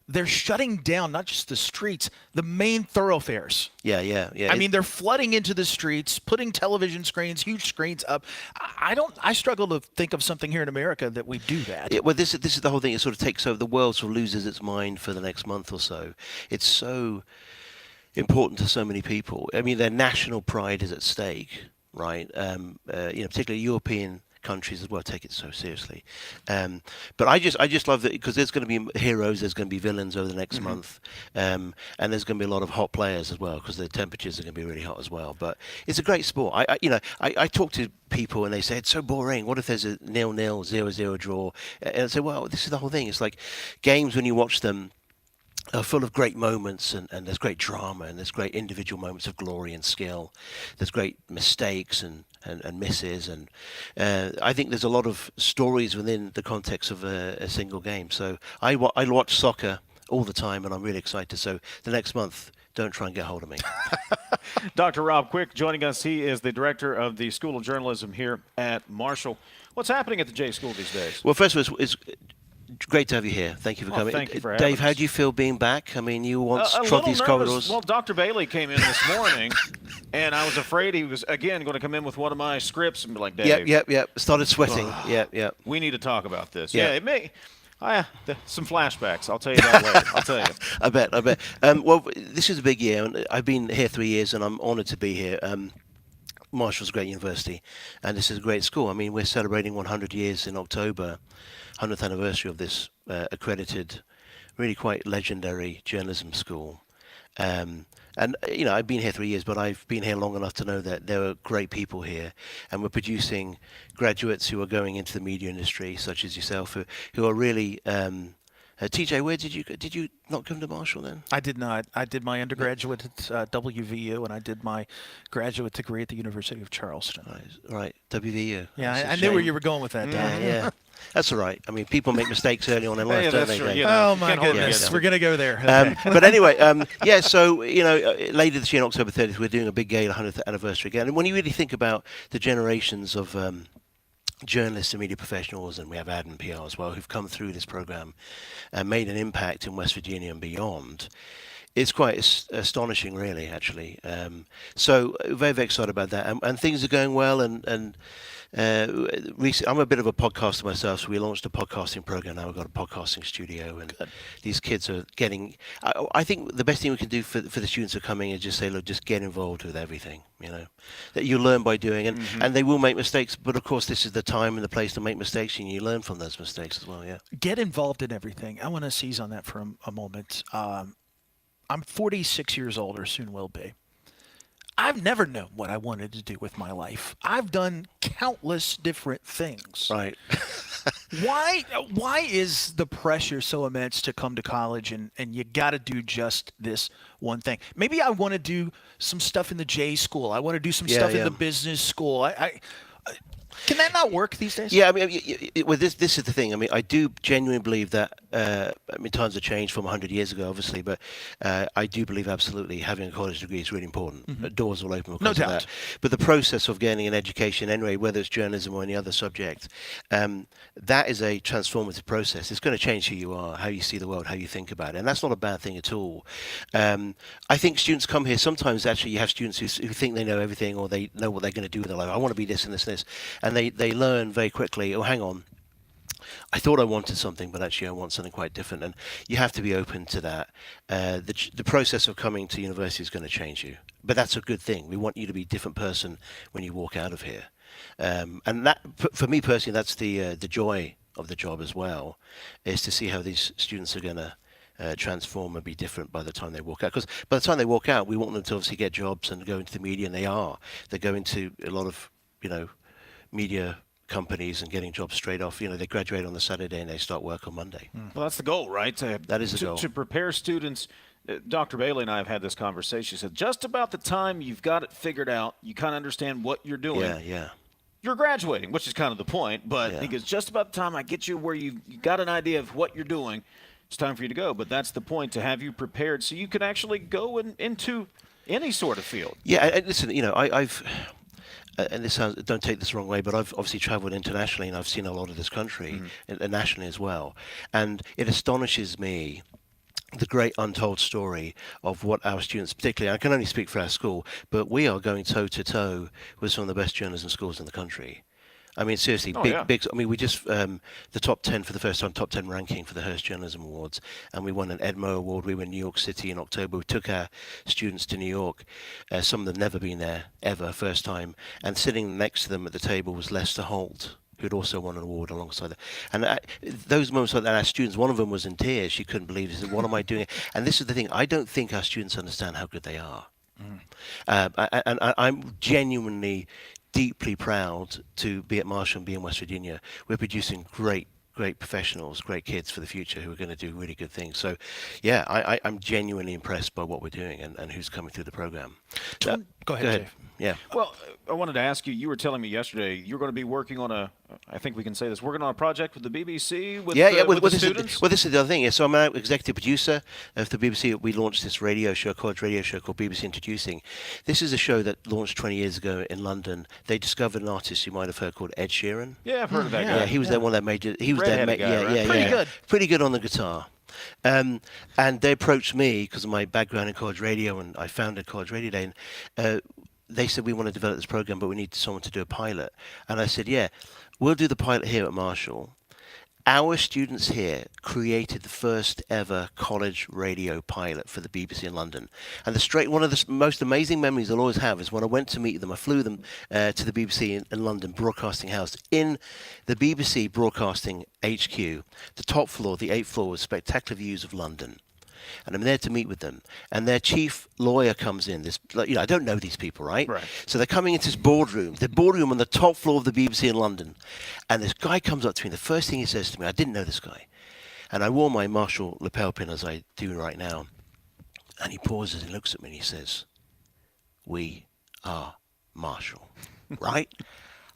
[SPEAKER 8] They're shutting down not just the streets, the main thoroughfares.
[SPEAKER 19] Yeah.
[SPEAKER 8] I mean, they're flooding into the streets, putting television screens, huge screens up. I struggle to think of something here in America that we do that.
[SPEAKER 19] Yeah, well, this is the whole thing. It sort of takes over. The world sort of loses its mind for the next month or so. It's so important to so many people. I mean, their national pride is at stake, right? Particularly European countries as well take it so seriously. But I just love that, because there's going to be heroes, there's going to be villains over the next month, and there's going to be a lot of hot players as well, because the temperatures are going to be really hot as well. But it's a great sport. I talk to people and they say it's so boring. What if there's a 0-0, 0-0 draw? And I say, well, this is the whole thing. It's like games, when you watch them, are full of great moments, and there's great drama, and there's great individual moments of glory and skill. There's great mistakes and misses, and I think there's a lot of stories within the context of a single game. So I watch soccer all the time, and I'm really excited. So the next month, don't try and get hold of me.
[SPEAKER 4] Dr. Rob Quicke joining us. He is the director of the School of Journalism here at Marshall. What's happening at the J School these days?
[SPEAKER 19] Well, first of all, it's great to have you here. Thank you for coming.
[SPEAKER 4] Thank you for having
[SPEAKER 19] Dave,
[SPEAKER 4] us.
[SPEAKER 19] how do you feel being back? I mean, you once trod these
[SPEAKER 4] nervous.
[SPEAKER 19] corridors.
[SPEAKER 4] Well, Dr. Bailey came in this morning, and I was afraid he was, again, going to come in with one of my scripts and be like, Dave.
[SPEAKER 19] Yep. Started sweating. Yep.
[SPEAKER 4] We need to talk about this.
[SPEAKER 19] Yeah.
[SPEAKER 4] It may. Some flashbacks. I'll tell you that later. I'll tell you.
[SPEAKER 19] I bet. Well, this is a big year, and I've been here 3 years, and I'm honoured to be here. Marshall's a great university, and this is a great school. I mean, we're celebrating 100 years in October, 100th anniversary of this accredited, really quite legendary journalism school. And I've been here 3 years, but I've been here long enough to know that there are great people here, and we're producing graduates who are going into the media industry, such as yourself, who are really. TJ, where did you not come to Marshall then?
[SPEAKER 8] I did not. I did my undergraduate at WVU, and I did my graduate degree at the University of Charleston.
[SPEAKER 19] Right, WVU.
[SPEAKER 8] Yeah, I knew where you were going with that.
[SPEAKER 19] Yeah. That's all right. I mean, people make mistakes early on in life, don't they?
[SPEAKER 8] True, oh my goodness, we're gonna go there. Okay.
[SPEAKER 19] But anyway, so later this year, on October 30th, we're doing a big gala 100th anniversary again. And when you really think about the generations of journalists and media professionals, and we have ad and PR as well, who've come through this program and made an impact in West Virginia and beyond, it's quite astonishing, really, actually. So very, very excited about that. And things are going well. And recently, I'm a bit of a podcaster myself, so we launched a podcasting program. Now we've got a podcasting studio, and these kids are getting. I think the best thing we can do for the students who are coming is just say, look, just get involved with everything. That you learn by doing, and they will make mistakes. But of course, this is the time and the place to make mistakes, and you learn from those mistakes as well. Yeah.
[SPEAKER 8] Get involved in everything. I want to seize on that for a moment. I'm 46 years old, or soon will be. I've never known what I wanted to do with my life. I've done countless different things.
[SPEAKER 19] Right.
[SPEAKER 8] Why is the pressure so immense to come to college and you got to do just this one thing? Maybe I want to do some stuff in the J school. I want to do some stuff in the business school. Can that not work these days?
[SPEAKER 19] Yeah, I mean, this is the thing. I mean, I do genuinely believe that. Times have changed from 100 years ago, obviously, but I do believe absolutely having a college degree is really important.
[SPEAKER 8] Mm-hmm.
[SPEAKER 19] Doors will open because
[SPEAKER 8] No
[SPEAKER 19] of
[SPEAKER 8] doubt.
[SPEAKER 19] that. But the process of getting an education, anyway, whether it's journalism or any other subject, that is a transformative process. It's going to change who you are, how you see the world, how you think about it, and that's not a bad thing at all. I think students come here. Sometimes, actually, you have students who think they know everything, or they know what they're going to do with their life. I want to be this and this and this. And they learn very quickly, oh, hang on, I thought I wanted something, but actually I want something quite different. And you have to be open to that. The process of coming to university is going to change you. But that's a good thing. We want you to be a different person when you walk out of here. And that, for me personally, that's the joy of the job as well, is to see how these students are going to transform and be different by the time they walk out. Because by the time they walk out, we want them to obviously get jobs and go into the media, and they are. They go into a lot of, media companies and getting jobs straight off. They graduate on the Saturday and they start work on Monday.
[SPEAKER 4] Well, that's the goal, right?
[SPEAKER 19] That is the goal.
[SPEAKER 4] To prepare students. Dr. Bailey and I have had this conversation. She said, just about the time you've got it figured out, you kind of understand what you're doing.
[SPEAKER 19] Yeah.
[SPEAKER 4] You're graduating, which is kind of the point. But he goes, just about the time I get you where you got an idea of what you're doing, it's time for you to go. But that's the point, to have you prepared so you can actually go into any sort of field.
[SPEAKER 19] Yeah, and listen, I've... and this sounds, don't take this the wrong way, but I've obviously traveled internationally, and I've seen a lot of this country, and nationally as well. And it astonishes me, the great untold story of what our students, particularly, I can only speak for our school, but we are going toe-to-toe with some of the best journalism schools in the country. I mean, seriously, big. I mean, we just the top 10 for the first time, top 10 ranking for the Hearst Journalism Awards, and we won an Edmo Award. We were in New York City in October. We took our students to New York. Some of them never been there ever, first time. And sitting next to them at the table was Lester Holt, who'd also won an award alongside that. And those moments like that, our students, one of them was in tears. She couldn't believe it. She said, "What am I doing?" And this is the thing. I don't think our students understand how good they are. And I'm genuinely deeply proud to be at Marshall and be in West Virginia. We're producing great professionals, great kids for the future who are going to do really good things. So, yeah, I'm genuinely impressed by what we're doing and who's coming through the program.
[SPEAKER 8] Go ahead, Dave.
[SPEAKER 19] Yeah.
[SPEAKER 4] Well, I wanted to ask you were telling me yesterday you're going to be working on I think we can say this, working on a project with the BBC, with the students?
[SPEAKER 19] This is the other thing. Yeah, so I'm an executive producer of the BBC. We launched this college radio show called BBC Introducing. This is a show that launched 20 years ago in London. They discovered an artist you might have heard called Ed Sheeran.
[SPEAKER 4] Yeah, I've heard of that guy.
[SPEAKER 19] Yeah, he was one of their major. He was
[SPEAKER 4] Redheaded guy, right?
[SPEAKER 19] Pretty good on the guitar. And they approached me because of my background in college radio, and I founded College Radio Day. And they said, we want to develop this program, but we need someone to do a pilot. And I said, yeah, we'll do the pilot here at Marshall. Our students here created the first ever college radio pilot for the BBC in London. And one of the most amazing memories I'll always have is when I went to meet them. I flew them to the BBC in London Broadcasting House. In the BBC Broadcasting HQ, the top floor, the 8th floor, was spectacular views of London. and I'm there to meet with them. And their chief lawyer comes in. I don't know these people, right? So they're coming into this boardroom, the boardroom on the top floor of the BBC in London. And this guy comes up to me. The first thing he says to me, I didn't know this guy. And I wore my Marshall lapel pin as I do right now. And he pauses and looks at me and he says, "We are Marshall," right?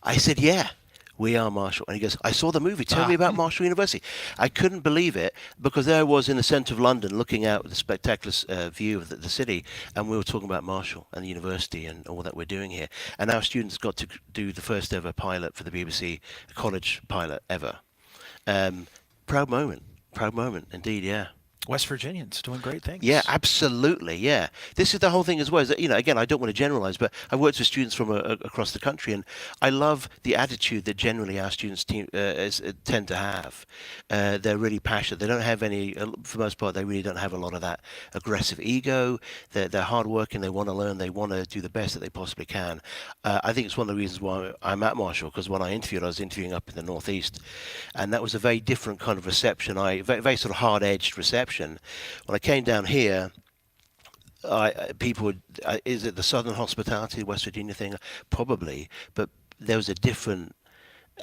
[SPEAKER 19] I said, "Yeah, we are Marshall." And he goes, "I saw the movie. Tell me about Marshall University." I couldn't believe it, because there I was in the centre of London looking out with the spectacular view of the city, and we were talking about Marshall and the university and all that we're doing here. And our students got to do the first ever pilot for the BBC, a college pilot ever. Proud moment indeed, yeah.
[SPEAKER 8] West Virginians doing great things.
[SPEAKER 19] Yeah, absolutely. Yeah, this is the whole thing as well. Is that, again, I don't want to generalize, but I've worked with students from across the country, and I love the attitude that generally our students tend to have. They're really passionate. They don't have any, for the most part, they really don't have a lot of that aggressive ego. They're hardworking. They want to learn. They want to do the best that they possibly can. I think it's one of the reasons why I'm at Marshall, because when I was interviewing up in the Northeast, and that was a very different kind of reception. Very sort of hard-edged reception. When I came down here, people would, is it the Southern hospitality, West Virginia thing? Probably, but there was a different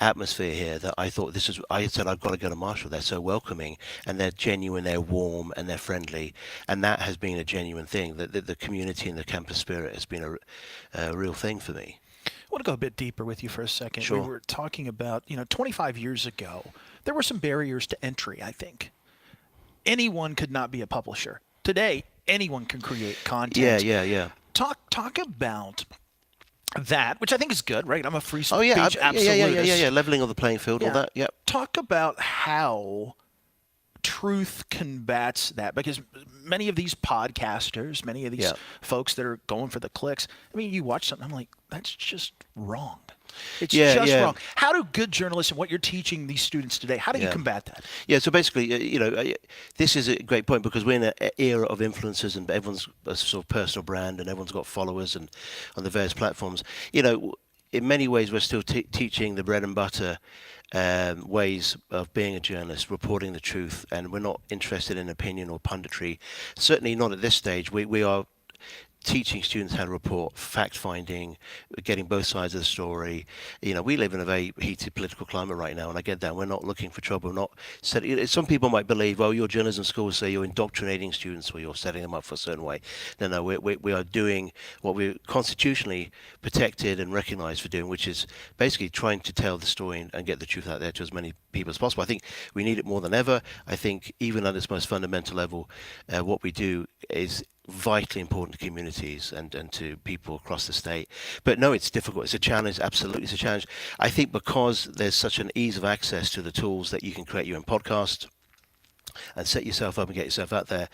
[SPEAKER 19] atmosphere here that I thought I said, I've got to go to Marshall. They're so welcoming, and they're genuine, they're warm, and they're friendly. And that has been a genuine thing. The community and the campus spirit has been a real thing for me.
[SPEAKER 8] I want to go a bit deeper with you for a second.
[SPEAKER 19] Sure.
[SPEAKER 8] We were talking about, 25 years ago, there were some barriers to entry, I think. Anyone could not be a publisher. Today, anyone can create content.
[SPEAKER 19] Yeah.
[SPEAKER 8] Talk about that, which I think is good, right? I'm a free speech
[SPEAKER 19] absolutist. Yeah. Leveling of the playing field, all that. Yeah.
[SPEAKER 8] Talk about how truth combats that, because many of these podcasters, many of these folks that are going for the clicks, I mean, you watch something, I'm like, that's just wrong. It's just wrong. How do good journalists and what you're teaching these students today, how do you combat that?
[SPEAKER 19] Yeah, so basically, this is a great point, because we're in an era of influencers, and everyone's a sort of personal brand, and everyone's got followers and on the various platforms. In many ways, we're still teaching the bread and butter ways of being a journalist, reporting the truth, and we're not interested in opinion or punditry. Certainly not at this stage. We are teaching students how to report, fact-finding, getting both sides of the story. We live in a very heated political climate right now, and I get that. We're not looking for trouble. We're not some people might believe, well, your journalism schools say you're indoctrinating students or you're setting them up for a certain way. No, we are doing what we're constitutionally protected and recognized for doing, which is basically trying to tell the story and get the truth out there to as many people as possible. I think we need it more than ever. I think even at its most fundamental level, what we do is vitally important to communities and to people across the state. But no, it's difficult. It's a challenge. Absolutely, it's a challenge. I think because there's such an ease of access to the tools that you can create your own podcast and set yourself up and get yourself out there,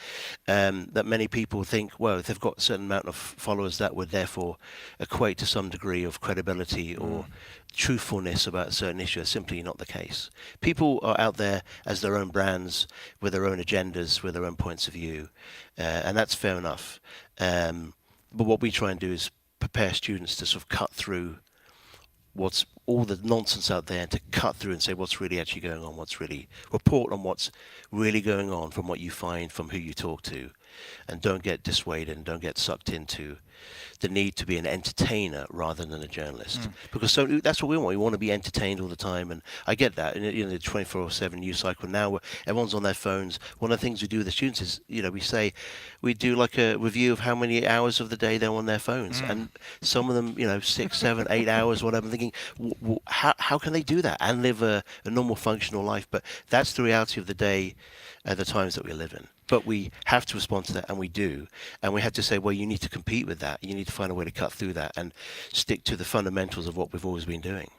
[SPEAKER 19] that many people think, well, if they've got a certain amount of followers, that would therefore equate to some degree of credibility or truthfulness about a certain issue. It's simply not the case. People are out there as their own brands, with their own agendas, with their own points of view, and that's fair enough. But what we try and do is prepare students to sort of cut through what's all the nonsense out there, and to cut through and say what's really actually going on, report on what's really going on from what you find, from who you talk to, and don't get dissuaded and don't get sucked into the need to be an entertainer rather than a journalist. Because that's what we want. We want to be entertained all the time, and I get that. In the 24/7 news cycle now, where everyone's on their phones, one of the things we do with the students is, we do like a review of how many hours of the day they're on their phones, and some of them, 6, 7, 8 hours, whatever. I'm thinking, how can they do that and live a normal, functional life? But that's the reality of the day, the times that we live in. But we have to respond to that, and we do. And we have to say, well, you need to compete with that. You need to find a way to cut through that and stick to the fundamentals of what we've always been doing.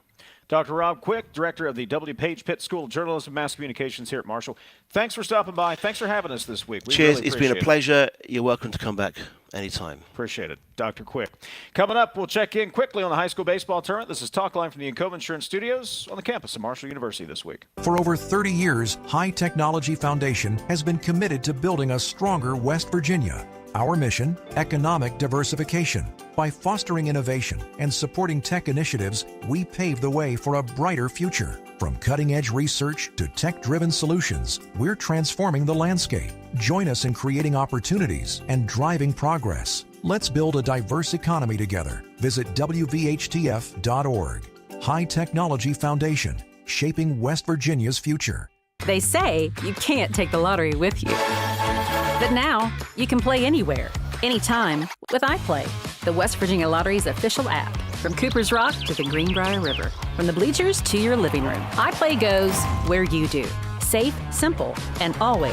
[SPEAKER 4] Dr. Rob Quicke, director of the W. Page Pitt School of Journalism and Mass Communications here at Marshall. Thanks for stopping by. Thanks for having us this week.
[SPEAKER 19] Cheers. Really, it's been a pleasure. You're welcome to come back anytime.
[SPEAKER 4] Appreciate it. Dr. Quicke. Coming up, we'll check in quickly on the high school baseball tournament. This is Talkline from the Encova Insurance Studios on the campus of Marshall University this week.
[SPEAKER 11] For over 30 years, High Technology Foundation has been committed to building a stronger West Virginia. Our mission, economic diversification. By fostering innovation and supporting tech initiatives, we pave the way for a brighter future. From cutting-edge research to tech-driven solutions, we're transforming the landscape. Join us in creating opportunities and driving progress. Let's build a diverse economy together. Visit WVHTF.org. High Technology Foundation, shaping West Virginia's future.
[SPEAKER 12] They say you can't take the lottery with you. But now, you can play anywhere, anytime with iPlay, the West Virginia Lottery's official app. From Cooper's Rock to the Greenbrier River, from the bleachers to your living room, iPlay goes where you do. Safe, simple, and always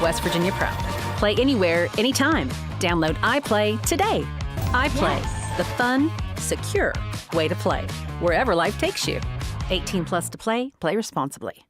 [SPEAKER 12] West Virginia proud. Play anywhere, anytime. Download iPlay today. iPlay, the fun, secure way to play, wherever life takes you. 18 plus to play, play responsibly.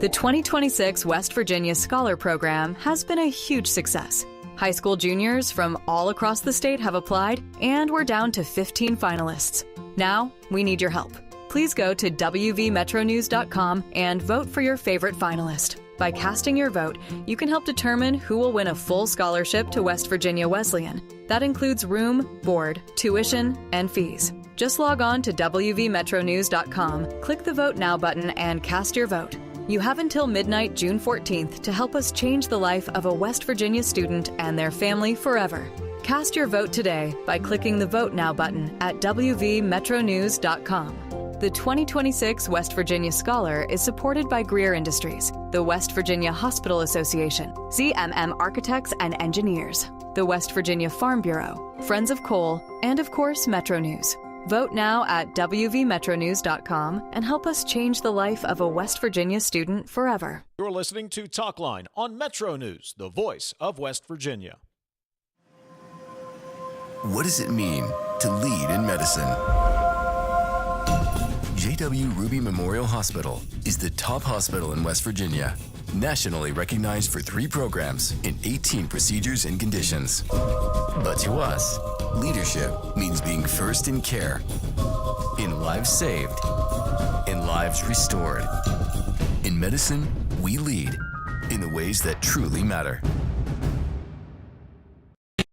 [SPEAKER 20] The 2026 West Virginia Scholar Program has been a huge success. High school juniors from all across the state have applied, and we're down to 15 finalists. Now, we need your help. Please go to WVMetroNews.com and vote for your favorite finalist. By casting your vote, you can help determine who will win a full scholarship to West Virginia Wesleyan. That includes room, board, tuition, and fees. Just log on to WVMetroNews.com, click the Vote Now button, and cast your vote. You have until midnight, June 14th, to help us change the life of a West Virginia student and their family forever. Cast your vote today by clicking the Vote Now button at WVMetroNews.com. The 2026 West Virginia Scholar is supported by Greer Industries, the West Virginia Hospital Association, ZMM Architects and Engineers, the West Virginia Farm Bureau, Friends of Coal, and of course, Metro News. Vote now at WVMetroNews.com and help us change the life of a West Virginia student forever.
[SPEAKER 4] You're listening to Talkline on Metro News, the voice of West Virginia.
[SPEAKER 21] What does it mean to lead in medicine? J.W. Ruby Memorial Hospital is the top hospital in West Virginia, nationally recognized for 3 programs in 18 procedures and conditions. But to us, leadership means being first in care, in lives saved, in lives restored. In medicine, we lead in the ways that truly matter.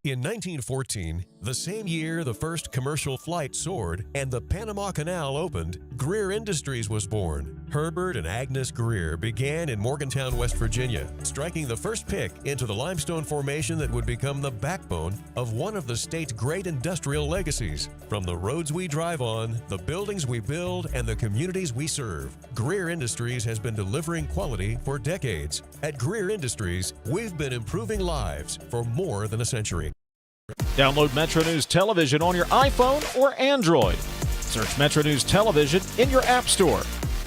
[SPEAKER 22] In 1914, the same year the first commercial flight soared and the Panama Canal opened, Greer Industries was born. Herbert and Agnes Greer began in Morgantown, West Virginia, striking the first pick into the limestone formation that would become the backbone of one of the state's great industrial legacies. From the roads we drive on, the buildings we build, and the communities we serve, Greer Industries has been delivering quality for decades. At Greer Industries, we've been improving lives for more than a century.
[SPEAKER 4] Download Metro News Television on your iPhone or Android. Search Metro News Television in your app store.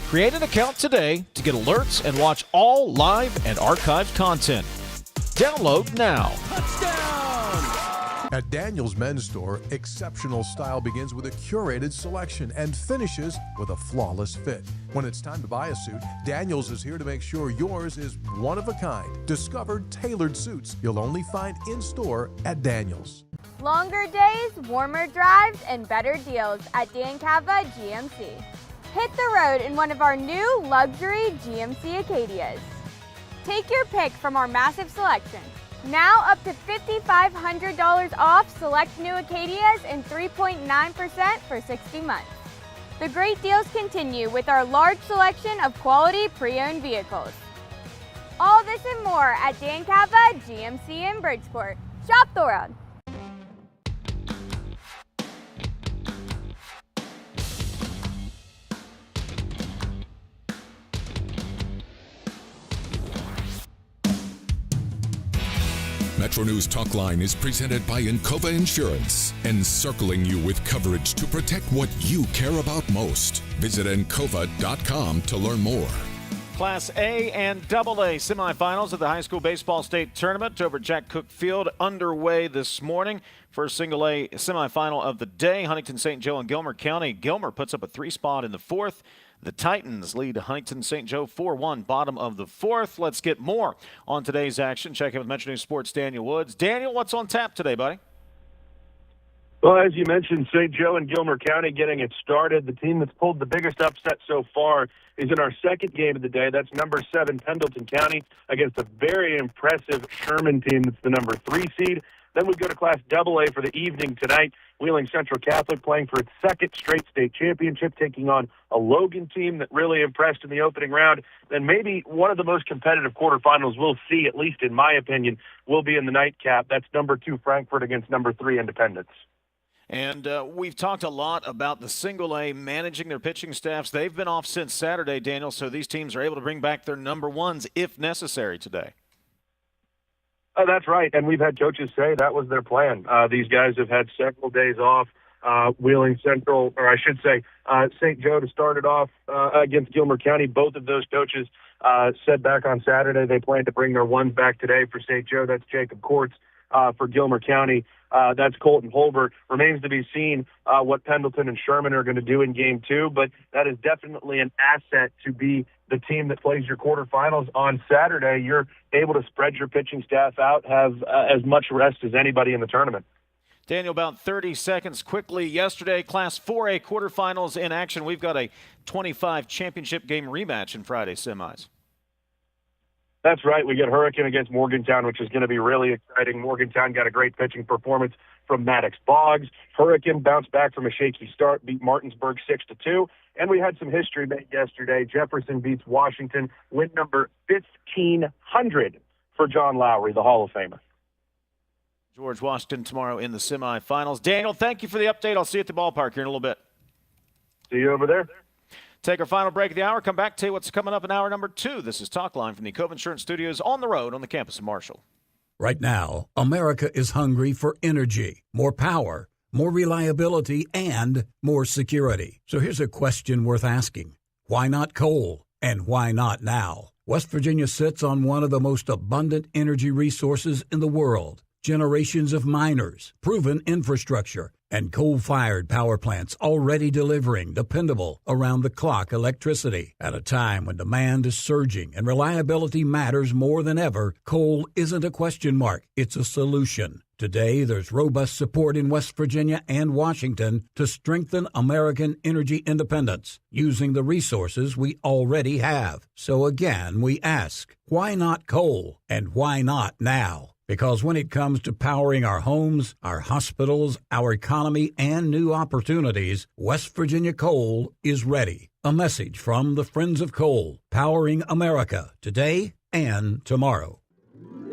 [SPEAKER 4] Create an account today to get alerts and watch all live and archived content. Download now.
[SPEAKER 23] At Daniel's Men's Store, exceptional style begins with a curated selection and finishes with a flawless fit. When it's time to buy a suit, Daniel's is here to make sure yours is one of a kind. Discovered tailored suits you'll only find in-store at Daniel's.
[SPEAKER 14] Longer days, warmer drives, and better deals at Dan Cava GMC. Hit the road in one of our new luxury GMC Acadias. Take your pick from our massive selection. Now up to $5,500 off select new Acadias and 3.9% for 60 months. The great deals continue with our large selection of quality pre-owned vehicles. All this and more at Dan Cava GMC in Bridgeport. Shop the world.
[SPEAKER 6] Metro News Talkline is presented by Encova Insurance, encircling you with coverage to protect what you care about most. Visit Encova.com to learn more.
[SPEAKER 4] Class A and AA semifinals of the high school baseball state tournament over Jack Cook Field underway this morning. First single A semifinal of the day, Huntington, St. Joe, and Gilmer County. Gilmer puts up a 3-spot in the 4th. The Titans lead Huntington St. Joe 4-1, bottom of the 4th. Let's get more on today's action. Check in with Metro News Sports' Daniel Woods. Daniel, what's on tap today, buddy?
[SPEAKER 24] Well, as you mentioned, St. Joe and Gilmer County getting it started. The team that's pulled the biggest upset so far is in our second game of the day. That's number 7, Pendleton County, against a very impressive Sherman team that's the number 3 seed. Then we go to Class AA for the evening tonight. Wheeling Central Catholic playing for its second straight state championship, taking on a Logan team that really impressed in the opening round. Then maybe one of the most competitive quarterfinals we'll see, at least in my opinion, will be in the nightcap. That's number 2 Frankfurt against number 3 Independence.
[SPEAKER 4] And we've talked a lot about the single A managing their pitching staffs. They've been off since Saturday, Daniel, so these teams are able to bring back their number ones if necessary today.
[SPEAKER 24] Oh, that's right. And we've had coaches say that was their plan. These guys have had several days off. Wheeling Central, or I should say, St. Joe to start it off against Gilmer County. Both of those coaches said back on Saturday they plan to bring their ones back today. For St. Joe, that's Jacob Courts. For Gilmer County, that's Colton Holbert. Remains to be seen what Pendleton and Sherman are going to do in Game 2, but that is definitely an asset to be the team that plays your quarterfinals on Saturday. You're able to spread your pitching staff out, have as much rest as anybody in the tournament.
[SPEAKER 4] Daniel, about 30 seconds quickly. Yesterday, Class 4A quarterfinals in action. We've got a 25 championship game rematch in Friday's semis.
[SPEAKER 24] That's right. We get Hurricane against Morgantown, which is going to be really exciting. Morgantown got a great pitching performance from Maddox Boggs. Hurricane bounced back from a shaky start, beat Martinsburg 6-2. And we had some history made yesterday. Jefferson beats Washington, win number 1,500 for John Lowry, the Hall of Famer.
[SPEAKER 4] George Washington tomorrow in the semifinals. Daniel, thank you for the update. I'll see you at the ballpark here in a little bit.
[SPEAKER 24] See you over there.
[SPEAKER 4] Take our final break of the hour. Come back to what's coming up in hour number 2. This is Talkline from the Cove Insurance Studios on the road on the campus of Marshall.
[SPEAKER 5] Right now, America is hungry for energy, more power, more reliability, and more security. So here's a question worth asking. Why not coal? And why not now? West Virginia sits on one of the most abundant energy resources in the world. Generations of miners, proven infrastructure, and coal-fired power plants already delivering dependable, around-the-clock electricity. At a time when demand is surging and reliability matters more than ever, coal isn't a question mark, it's a solution. Today, there's robust support in West Virginia and Washington to strengthen American energy independence using the resources we already have. So again, we ask, why not coal? And why not now? Because when it comes to powering our homes, our hospitals, our economy, and new opportunities, West Virginia Coal is ready. A message from the Friends of Coal, powering America today and tomorrow.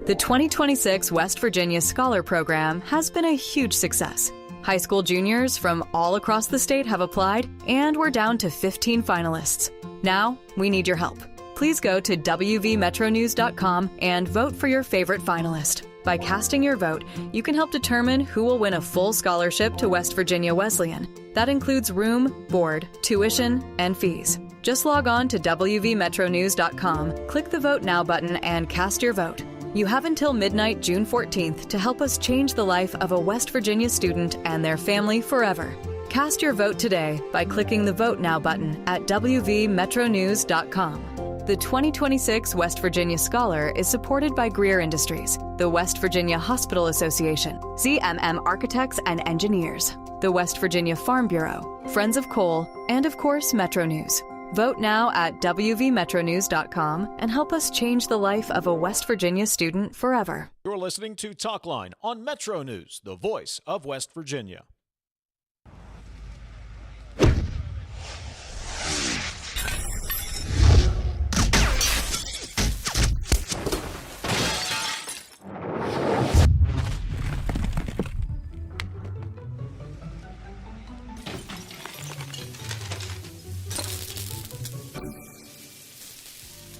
[SPEAKER 20] The 2026 West Virginia Scholar Program has been a huge success. High school juniors from all across the state have applied, and we're down to 15 finalists. Now, we need your help. Please go to WVMetroNews.com and vote for your favorite finalist. By casting your vote, you can help determine who will win a full scholarship to West Virginia Wesleyan. That includes room, board, tuition, and fees. Just log on to WVMetroNews.com, click the Vote Now button, and cast your vote. You have until midnight, June 14th, to help us change the life of a West Virginia student and their family forever. Cast your vote today by clicking the Vote Now button at WVMetroNews.com. The 2026 West Virginia Scholar is supported by Greer Industries, the West Virginia Hospital Association, ZMM Architects and Engineers, the West Virginia Farm Bureau, Friends of Coal, and of course, Metro News. Vote now at WVMetroNews.com and help us change the life of a West Virginia student forever.
[SPEAKER 4] You're listening to Talkline on Metro News, the voice of West Virginia.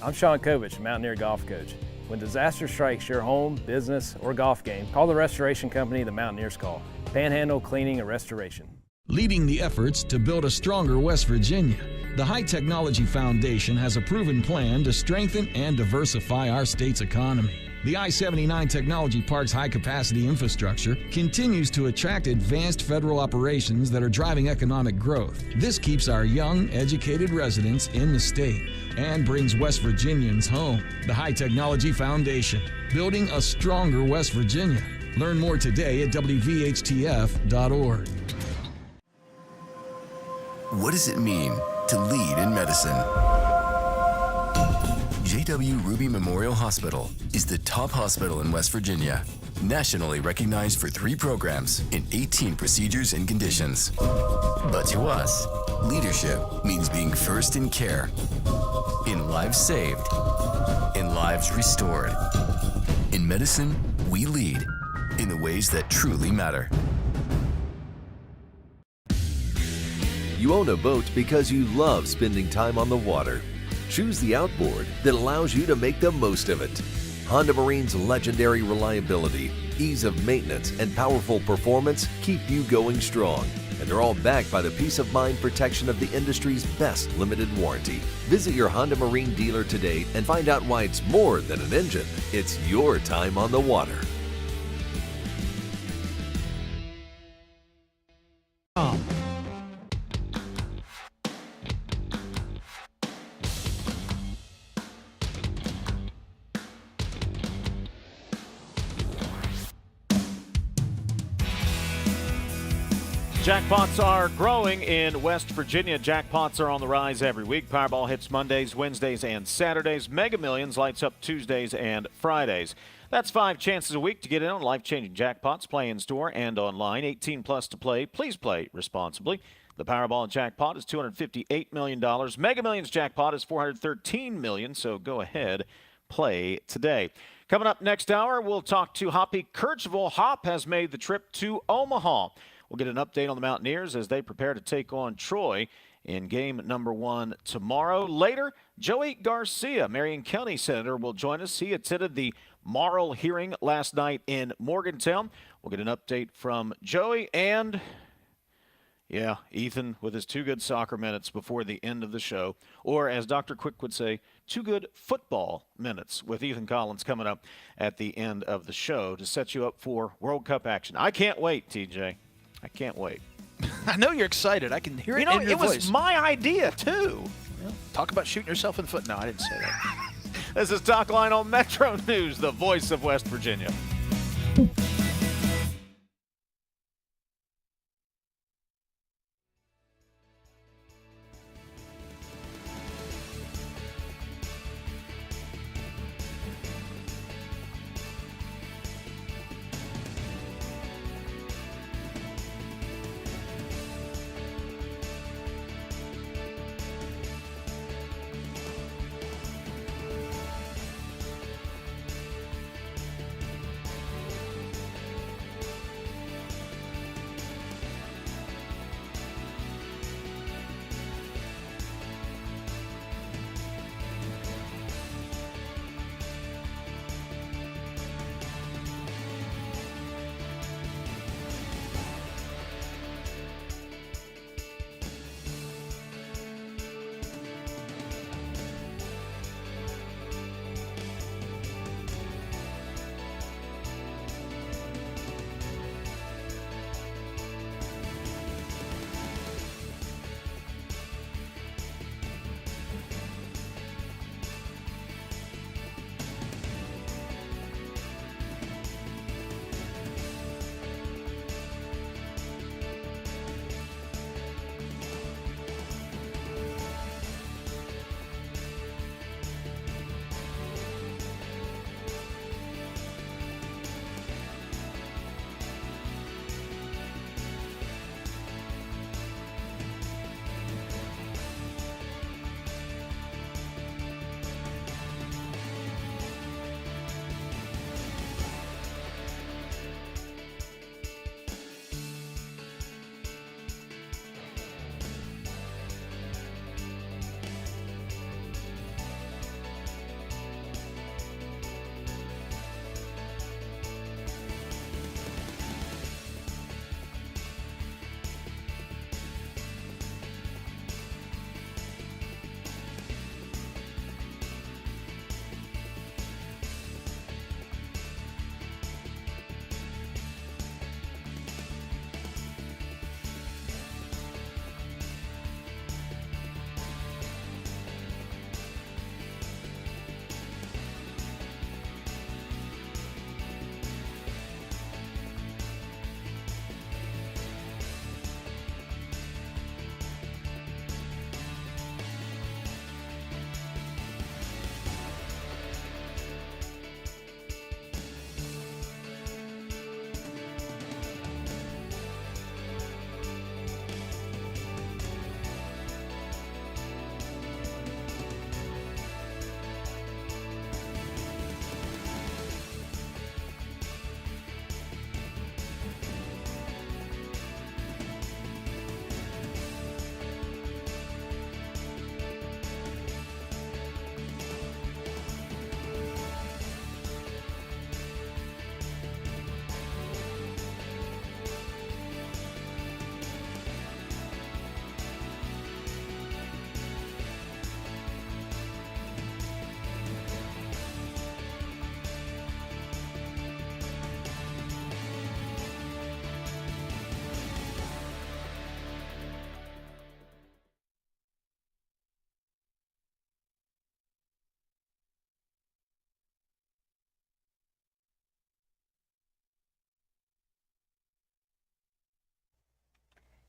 [SPEAKER 7] I'm Sean Kovich, Mountaineer Golf Coach. When disaster strikes your home, business, or golf game, call the restoration company the Mountaineers call. Panhandle Cleaning and Restoration.
[SPEAKER 9] Leading the efforts to build a stronger West Virginia, the High Technology Foundation has a proven plan to strengthen and diversify our state's economy. The I-79 Technology Park's high-capacity infrastructure continues to attract advanced federal operations that are driving economic growth. This keeps our young, educated residents in the state and brings West Virginians home. The High Technology Foundation, building a stronger West Virginia. Learn more today at WVHTF.org.
[SPEAKER 21] What does it mean to lead in medicine? J.W. Ruby Memorial Hospital is the top hospital in West Virginia, nationally recognized for 3 programs and 18 procedures and conditions. But to us, leadership means being first in care, in lives saved, in lives restored. In medicine, we lead in the ways that truly matter.
[SPEAKER 10] You own a boat because you love spending time on the water. Choose the outboard that allows you to make the most of it. Honda Marine's legendary reliability, ease of maintenance, and powerful performance keep you going strong. And they're all backed by the peace of mind protection of the industry's best limited warranty. Visit your Honda Marine dealer today and find out why it's more than an engine. It's your time on the water.
[SPEAKER 4] Jackpots are growing in West Virginia. Jackpots are on the rise every week. Powerball hits Mondays, Wednesdays, and Saturdays. Mega Millions lights up Tuesdays and Fridays. That's 5 chances a week to get in on life-changing jackpots. Play in store and online. 18 plus to play. Please play responsibly. The Powerball jackpot is $258 million. Mega Millions jackpot is $413 million. So go ahead, play today. Coming up next hour, we'll talk to Hoppy Kercheval. Hop has made the trip to Omaha. We'll get an update on the Mountaineers as they prepare to take on Troy in game number 1 tomorrow. Later, Joey Garcia, Marion County Senator, will join us. He attended the MARL hearing last night in Morgantown. We'll get an update from Joey and, yeah, Ethan with his 2 good soccer minutes before the end of the show. Or, as Dr. Quicke would say, 2 good football minutes with Ethan Collins coming up at the end of the show to set you up for World Cup action. I can't wait, TJ. I can't wait.
[SPEAKER 8] I know you're excited. I can hear it in your
[SPEAKER 4] it
[SPEAKER 8] voice.
[SPEAKER 4] was my idea, too.
[SPEAKER 8] Well, talk about shooting yourself in the foot. No, I didn't say that.
[SPEAKER 4] This is Talkline on Metro News, the voice of West Virginia.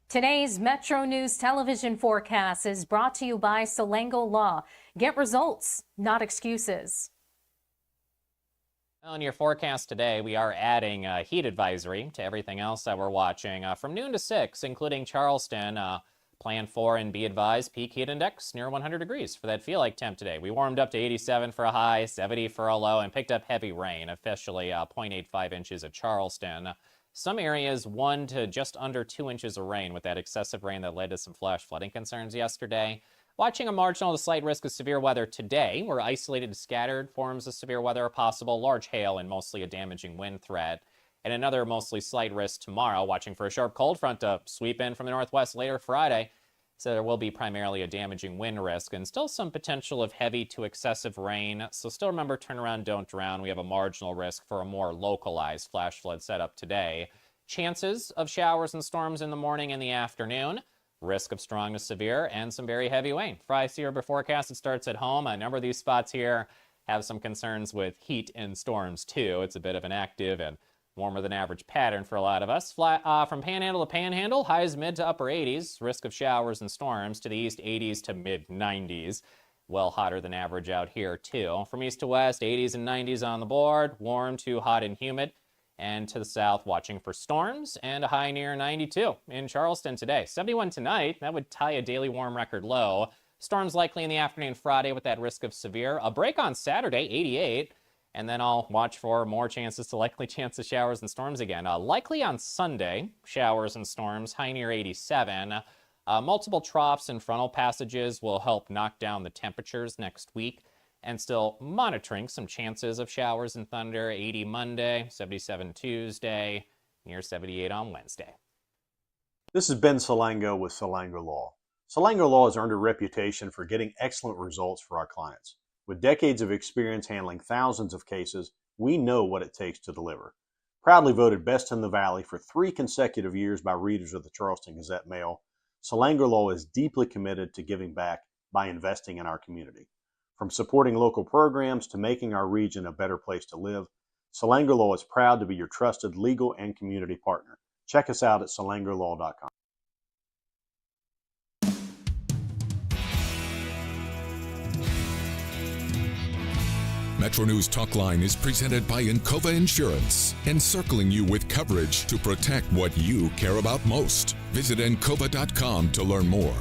[SPEAKER 1] Today's Metro News television forecast is brought to you by Solango Law. Get results, not excuses.
[SPEAKER 2] On your forecast today, we are adding a heat advisory to everything else that we're watching from noon to 6, including Charleston. Plan for and be advised, peak heat index near 100 degrees for that feel like temp today. We warmed up to 87 for a high, 70 for a low, and picked up heavy rain, officially 0.85 inches at Charleston. Some areas 1 to just under 2 inches of rain with that excessive rain that led to some flash flooding concerns yesterday. Watching a marginal to slight risk of severe weather today, where isolated scattered forms of severe weather are possible, large hail and mostly a damaging wind threat. And another mostly slight risk tomorrow, watching for a sharp cold front to sweep in from the northwest later Friday. So there will be primarily a damaging wind risk and still some potential of heavy to excessive rain. So still remember, turn around, don't drown. We have a marginal risk for a more localized flash flood setup today. Chances of showers and storms in the morning and the afternoon. Risk of strong to severe and some very heavy rain. Friday Sierra forecast, it starts at home. A number of these spots here have some concerns with heat and storms too. It's a bit of an active and warmer than average pattern for a lot of us. From panhandle to panhandle, highs mid to upper 80s. Risk of showers and storms to the east, 80s to mid 90s. Well hotter than average out here too. From east to west, 80s and 90s on the board. Warm to hot and humid. And to the south, watching for storms and a high near 92 in Charleston today. 71 tonight, that would tie a daily warm record low. Storms likely in the afternoon Friday with that risk of severe. A break on Saturday, 88. And then I'll watch for more likely chance of showers and storms again. Likely on Sunday, showers and storms, high near 87. Multiple troughs and frontal passages will help knock down the temperatures next week. And still monitoring some chances of showers and thunder. 80 Monday, 77 Tuesday, near 78 on Wednesday.
[SPEAKER 3] This is Ben Solango with Solango Law. Solango Law has earned a reputation for getting excellent results for our clients. With decades of experience handling thousands of cases, we know what it takes to deliver. Proudly voted best in the Valley for 3 consecutive years by readers of the Charleston Gazette-Mail, Solango Law is deeply committed to giving back by investing in our community. From supporting local programs to making our region a better place to live, Solango Law is proud to be your trusted legal and community partner. Check us out at solangolaw.com.
[SPEAKER 6] MetroNews Talkline is presented by Encova Insurance, encircling you with coverage to protect what you care about most. Visit Encova.com to learn more.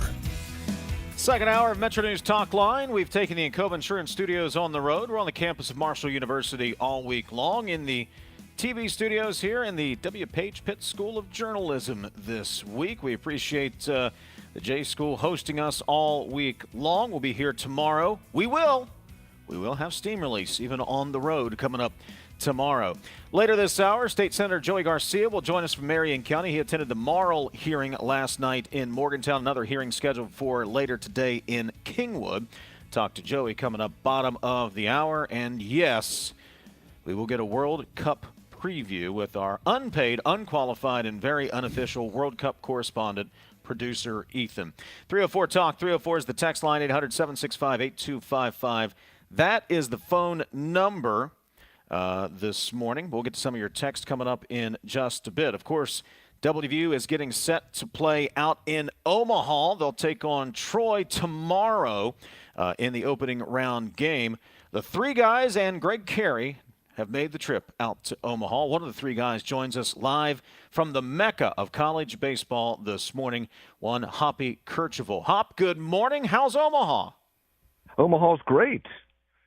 [SPEAKER 4] Second hour of Metro News Talkline. We've taken the Encova Insurance Studios on the road. We're on the campus of Marshall University all week long in the TV studios here in the W. Page Pitt School of Journalism this week. We appreciate the J School hosting us all week long. We'll be here tomorrow. We will have steam release even on the road coming up tomorrow. Later this hour, State Senator Joey Garcia will join us from Marion County. He attended the MARL hearing last night in Morgantown. Another hearing scheduled for later today in Kingwood. Talk to Joey coming up bottom of the hour. And yes, we will get a World Cup preview with our unpaid, unqualified, and very unofficial World Cup correspondent, producer Ethan. 304 Talk. 304 is the text line, 800-765-8255. That is the phone number this morning. We'll get to some of your text coming up in just a bit. Of course, WVU is getting set to play out in Omaha. They'll take on Troy tomorrow in the opening round game. The 3 guys and Greg Carey have made the trip out to Omaha. One of the 3 guys joins us live from the Mecca of college baseball this morning, one Hoppy Kercheval. Hop, good morning. How's Omaha?
[SPEAKER 13] Omaha's great.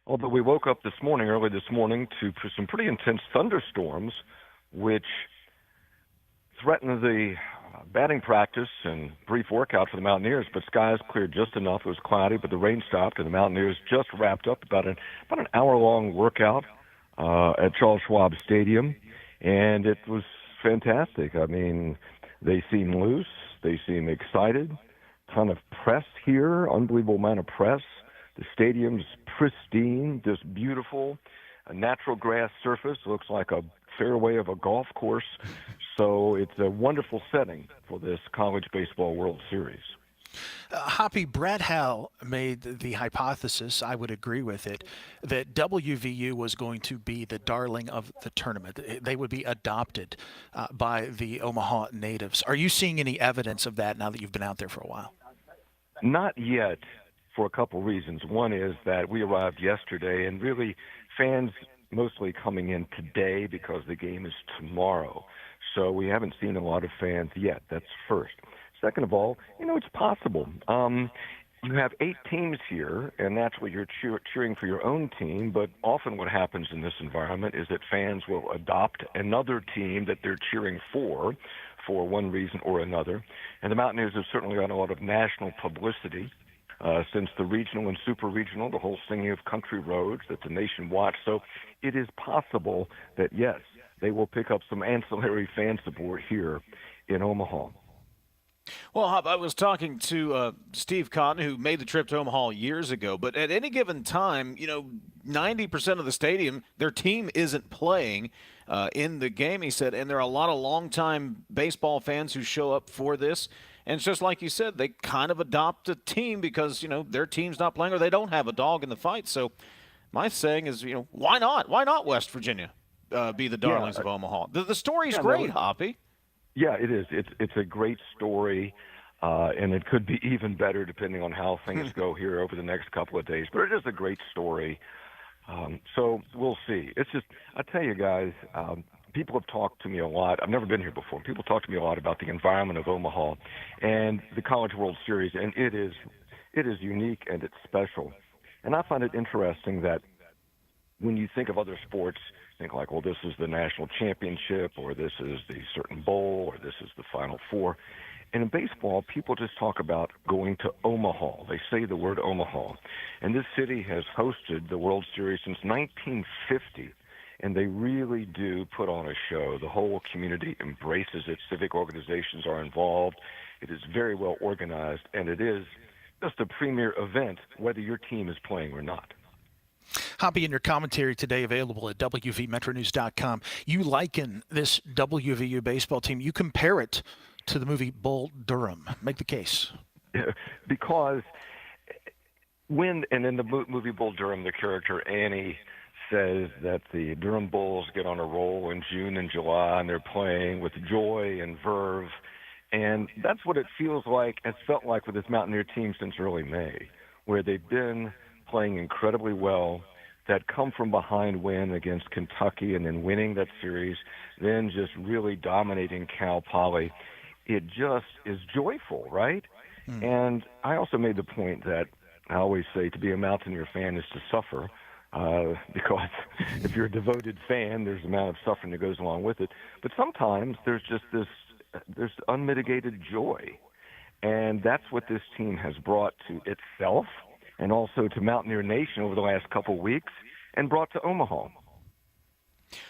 [SPEAKER 13] Although we woke up early this morning, to some pretty intense thunderstorms, which threatened the batting practice and brief workout for the Mountaineers. But skies cleared just enough. It was cloudy, but the rain stopped, and the Mountaineers just wrapped up about an hour-long workout at Charles Schwab Stadium, and it was fantastic. I mean, they seem loose. They seem excited. Ton of press here, unbelievable amount of press. The stadium's pristine, just beautiful. A natural grass surface, looks like a fairway of a golf course. So it's a wonderful setting for this College Baseball World Series.
[SPEAKER 8] Hoppy, Brad Howell made the hypothesis, I would agree with it, that WVU was going to be the darling of the tournament. They would be adopted by the Omaha natives. Are you seeing any evidence of that now that you've been out there for a while?
[SPEAKER 13] Not yet, for a couple reasons. One is that we arrived yesterday, and really fans mostly coming in today because the game is tomorrow. So we haven't seen a lot of fans yet. That's first. Second of all, it's possible. You have 8 teams here, and that's what you're cheering for your own team. But often what happens in this environment is that fans will adopt another team that they're cheering for one reason or another. And the Mountaineers have certainly gotten a lot of national publicity since the regional and super regional, the whole singing of country roads that the nation watched. So it is possible that, yes, they will pick up some ancillary fan support here in Omaha.
[SPEAKER 4] Well, Hop, I was talking to Steve Cotton, who made the trip to Omaha years ago, but at any given time, 90% of the stadium, their team isn't playing in the game, he said, and there are a lot of longtime baseball fans who show up for this. And it's just like you said, they kind of adopt a team because, their team's not playing or they don't have a dog in the fight. So my saying is, why not? Why not West Virginia be the darlings of Omaha? The story's great, Hoppy.
[SPEAKER 13] Yeah, it is. It's a great story, and it could be even better depending on how things go here over the next couple of days. But it is a great story. So we'll see. It's just, I tell you guys, people have talked to me a lot. I've never been here before. People talk to me a lot about the environment of Omaha and the College World Series, and it is unique and it's special. And I find it interesting that when you think of other sports, think like, well, this is the national championship, or this is the certain bowl, or this is the Final Four. And in baseball, people just talk about going to Omaha. They say the word Omaha. And this city has hosted the World Series since 1950, and they really do put on a show. The whole community embraces it. Civic organizations are involved. It is very well organized, and it is just a premier event, whether your team is playing or not.
[SPEAKER 8] Hoppy, in your commentary today available at WVMetroNews.com, you liken this WVU baseball team, you compare it to the movie Bull Durham. Make the case.
[SPEAKER 13] Because and in the movie Bull Durham, the character Annie says that the Durham Bulls get on a roll in June and July, and they're playing with joy and verve. And that's what it feels like, it's felt like with this Mountaineer team since early May, where they've been playing incredibly well, that come from behind win against Kentucky and then winning that series, then just really dominating Cal Poly. It just is joyful, right? And I also made the point that I always say to be a Mountaineer fan is to suffer, because if you're a devoted fan, there's an amount of suffering that goes along with it. But sometimes there's just there's unmitigated joy. And that's what this team has brought to itself and also to Mountaineer Nation over the last couple of weeks, and brought to Omaha.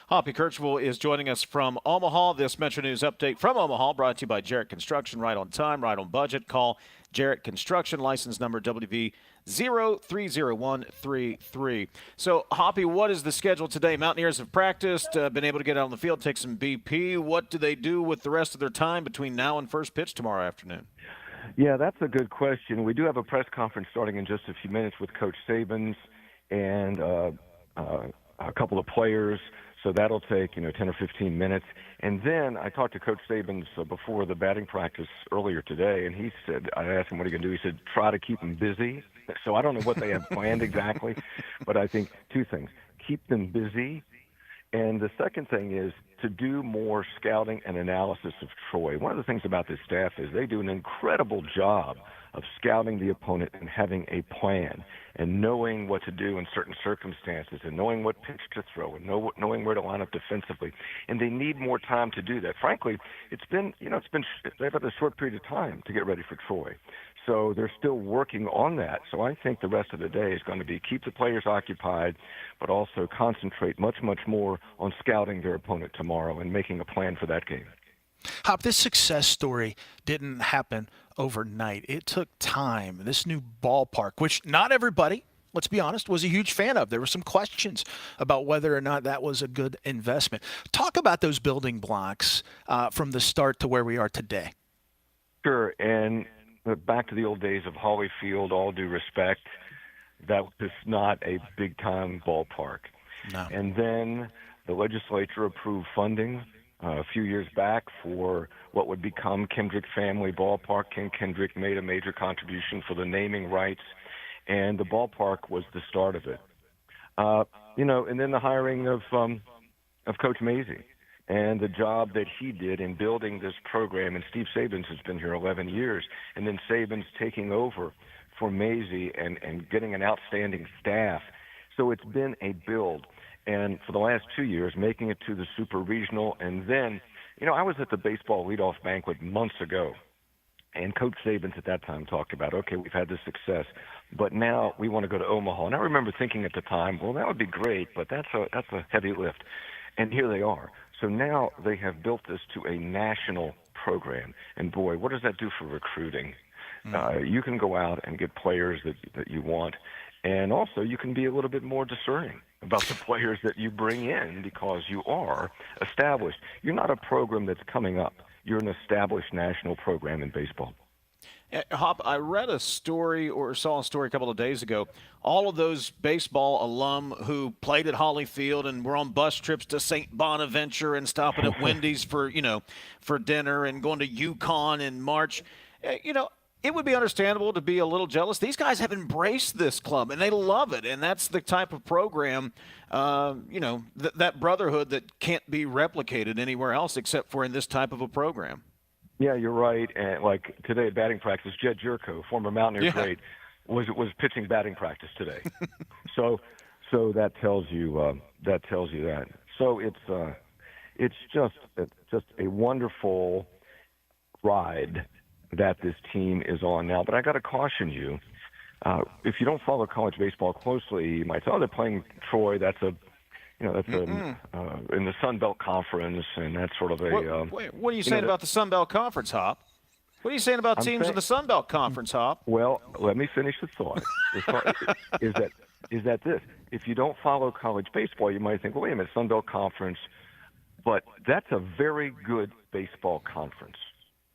[SPEAKER 4] Hoppy Kercheval is joining us from Omaha. This Metro News update from Omaha brought to you by Jarrett Construction. Right on time, right on budget. Call Jarrett Construction, license number WV030133. So, Hoppy, what is the schedule today? Mountaineers have practiced, been able to get out on the field, take some BP. What do they do with the rest of their time between now and first pitch tomorrow afternoon?
[SPEAKER 13] Yeah, that's a good question. We do have a press conference starting in just a few minutes with Coach Sabins and a couple of players. So that'll take, 10 or 15 minutes. And then I talked to Coach Sabins before the batting practice earlier today, and he said, I asked him what he can do. He said, try to keep them busy. So I don't know what they have planned exactly, but I think two things. Keep them busy. And the second thing is to do more scouting and analysis of Troy. One of the things about this staff is they do an incredible job of scouting the opponent and having a plan and knowing what to do in certain circumstances and knowing what pitch to throw and knowing where to line up defensively. And they need more time to do that. Frankly, they've had a short period of time to get ready for Troy. So they're still working on that. So I think the rest of the day is going to be keep the players occupied, but also concentrate much, much more on scouting their opponent tomorrow and making a plan for that game.
[SPEAKER 8] Hop, this success story didn't happen overnight. It took time. This new ballpark, which not everybody, let's be honest, was a huge fan of. There were some questions about whether or not that was a good investment. Talk about those building blocks from the start to where we are today.
[SPEAKER 13] Sure, and back to the old days of Holyfield, all due respect, that was not a big-time ballpark.
[SPEAKER 8] No.
[SPEAKER 13] And then the legislature approved funding a few years back for what would become Kendrick Family Ballpark. Ken Kendrick made a major contribution for the naming rights, and the ballpark was the start of it. And then the hiring of Coach Mazey and the job that he did in building this program. And Steve Sabins has been here 11 years, and then Sabins taking over for Mazey and getting an outstanding staff. So it's been a build. And for the last 2 years, making it to the Super Regional. And then, I was at the baseball leadoff banquet months ago, and Coach Sabins at that time talked about, okay, we've had this success, but now we want to go to Omaha. And I remember thinking at the time, well, that would be great, but that's a heavy lift. And here they are. So now they have built this to a national program. And boy, what does that do for recruiting? You can go out and get players that you want. And also, you can be a little bit more discerning about the players that you bring in because you are established. You're not a program that's coming up. You're an established national program in baseball.
[SPEAKER 4] Hop, I read a story or saw a story a couple of days ago. All of those baseball alum who played at Holyfield and were on bus trips to St. Bonaventure and stopping at Wendy's for dinner and going to UConn in March, it would be understandable to be a little jealous. These guys have embraced this club, and they love it, and that's the type of program, that brotherhood that can't be replicated anywhere else except for in this type of a program.
[SPEAKER 13] Yeah, you're right. And like today at batting practice, Jed Jerko, former Mountaineer great, was pitching batting practice today. so that tells you that. So it's just a wonderful ride that this team is on now. But I got to caution you, if you don't follow college baseball closely, you might say, oh, they're playing Troy. That's in the Sun Belt Conference, and that's sort of a.
[SPEAKER 4] What are you saying about the Sun Belt Conference, Hop? What are you saying about teams in the Sun Belt Conference, Hop?
[SPEAKER 13] Well, let me finish the thought. is that this? If you don't follow college baseball, you might think, well, wait a minute, Sun Belt Conference, but that's a very good baseball conference.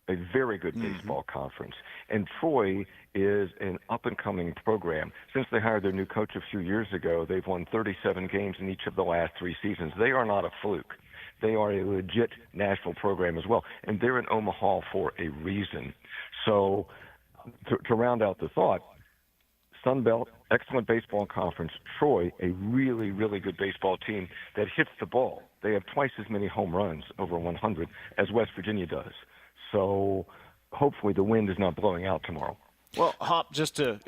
[SPEAKER 13] A very good baseball conference. And Troy is an up-and-coming program. Since they hired their new coach a few years ago, they've won 37 games in each of the last 3 seasons. They are not a fluke. They are a legit national program as well. And they're in Omaha for a reason. So to round out the thought, Sun Belt, excellent baseball conference. Troy, a really, really good baseball team that hits the ball. They have twice as many home runs, over 100, as West Virginia does. So hopefully the wind is not blowing out tomorrow.
[SPEAKER 4] Well, Hop, just to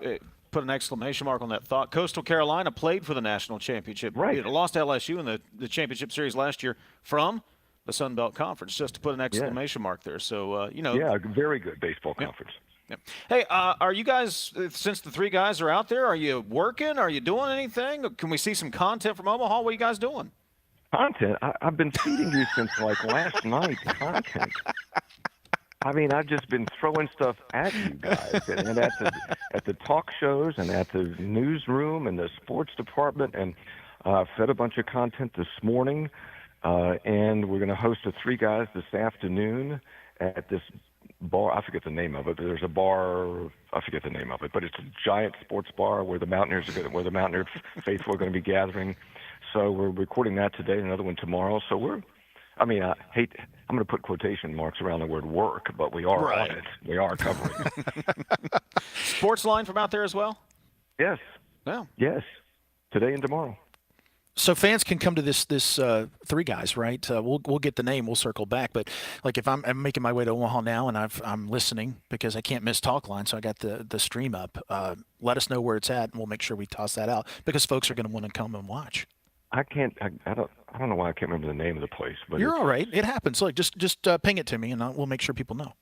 [SPEAKER 4] put an exclamation mark on that thought, Coastal Carolina played for the national championship.
[SPEAKER 13] Right.
[SPEAKER 4] It lost to LSU in the championship series last year from the Sun Belt Conference, just to put an exclamation mark there. So,
[SPEAKER 13] Yeah, very good baseball conference.
[SPEAKER 4] Yeah. Hey, are you guys, since the 3 guys are out there, are you working? Are you doing anything? Can we see some content from Omaha? What are you guys doing?
[SPEAKER 13] Content? I've been feeding you since like last night, content. I mean, I've just been throwing stuff at you guys, and at the talk shows and at the newsroom and the sports department, and fed a bunch of content this morning, and we're going to host 3 guys this afternoon at this bar. I forget the name of it, but there's a bar. I forget the name of it, but it's a giant sports bar where the Mountaineer faithful are going to be gathering. So we're recording that today, another one tomorrow. So I'm going to put quotation marks around the word work, but we are on it. We are covering it.
[SPEAKER 4] Sports line from out there as well?
[SPEAKER 13] Yes.
[SPEAKER 4] Well.
[SPEAKER 13] Yes. Today and tomorrow.
[SPEAKER 8] So fans can come to this 3 guys, right? We'll get the name. We'll circle back. But like if I'm making my way to Omaha now and I'm listening because I can't miss Talkline, so I got the stream up. Let us know where it's at, and we'll make sure we toss that out because folks are going to want to come and watch.
[SPEAKER 13] I don't know why I can't remember the name of the place. But
[SPEAKER 8] you're all right. It happens. Look, just ping it to me, and we'll make sure people know.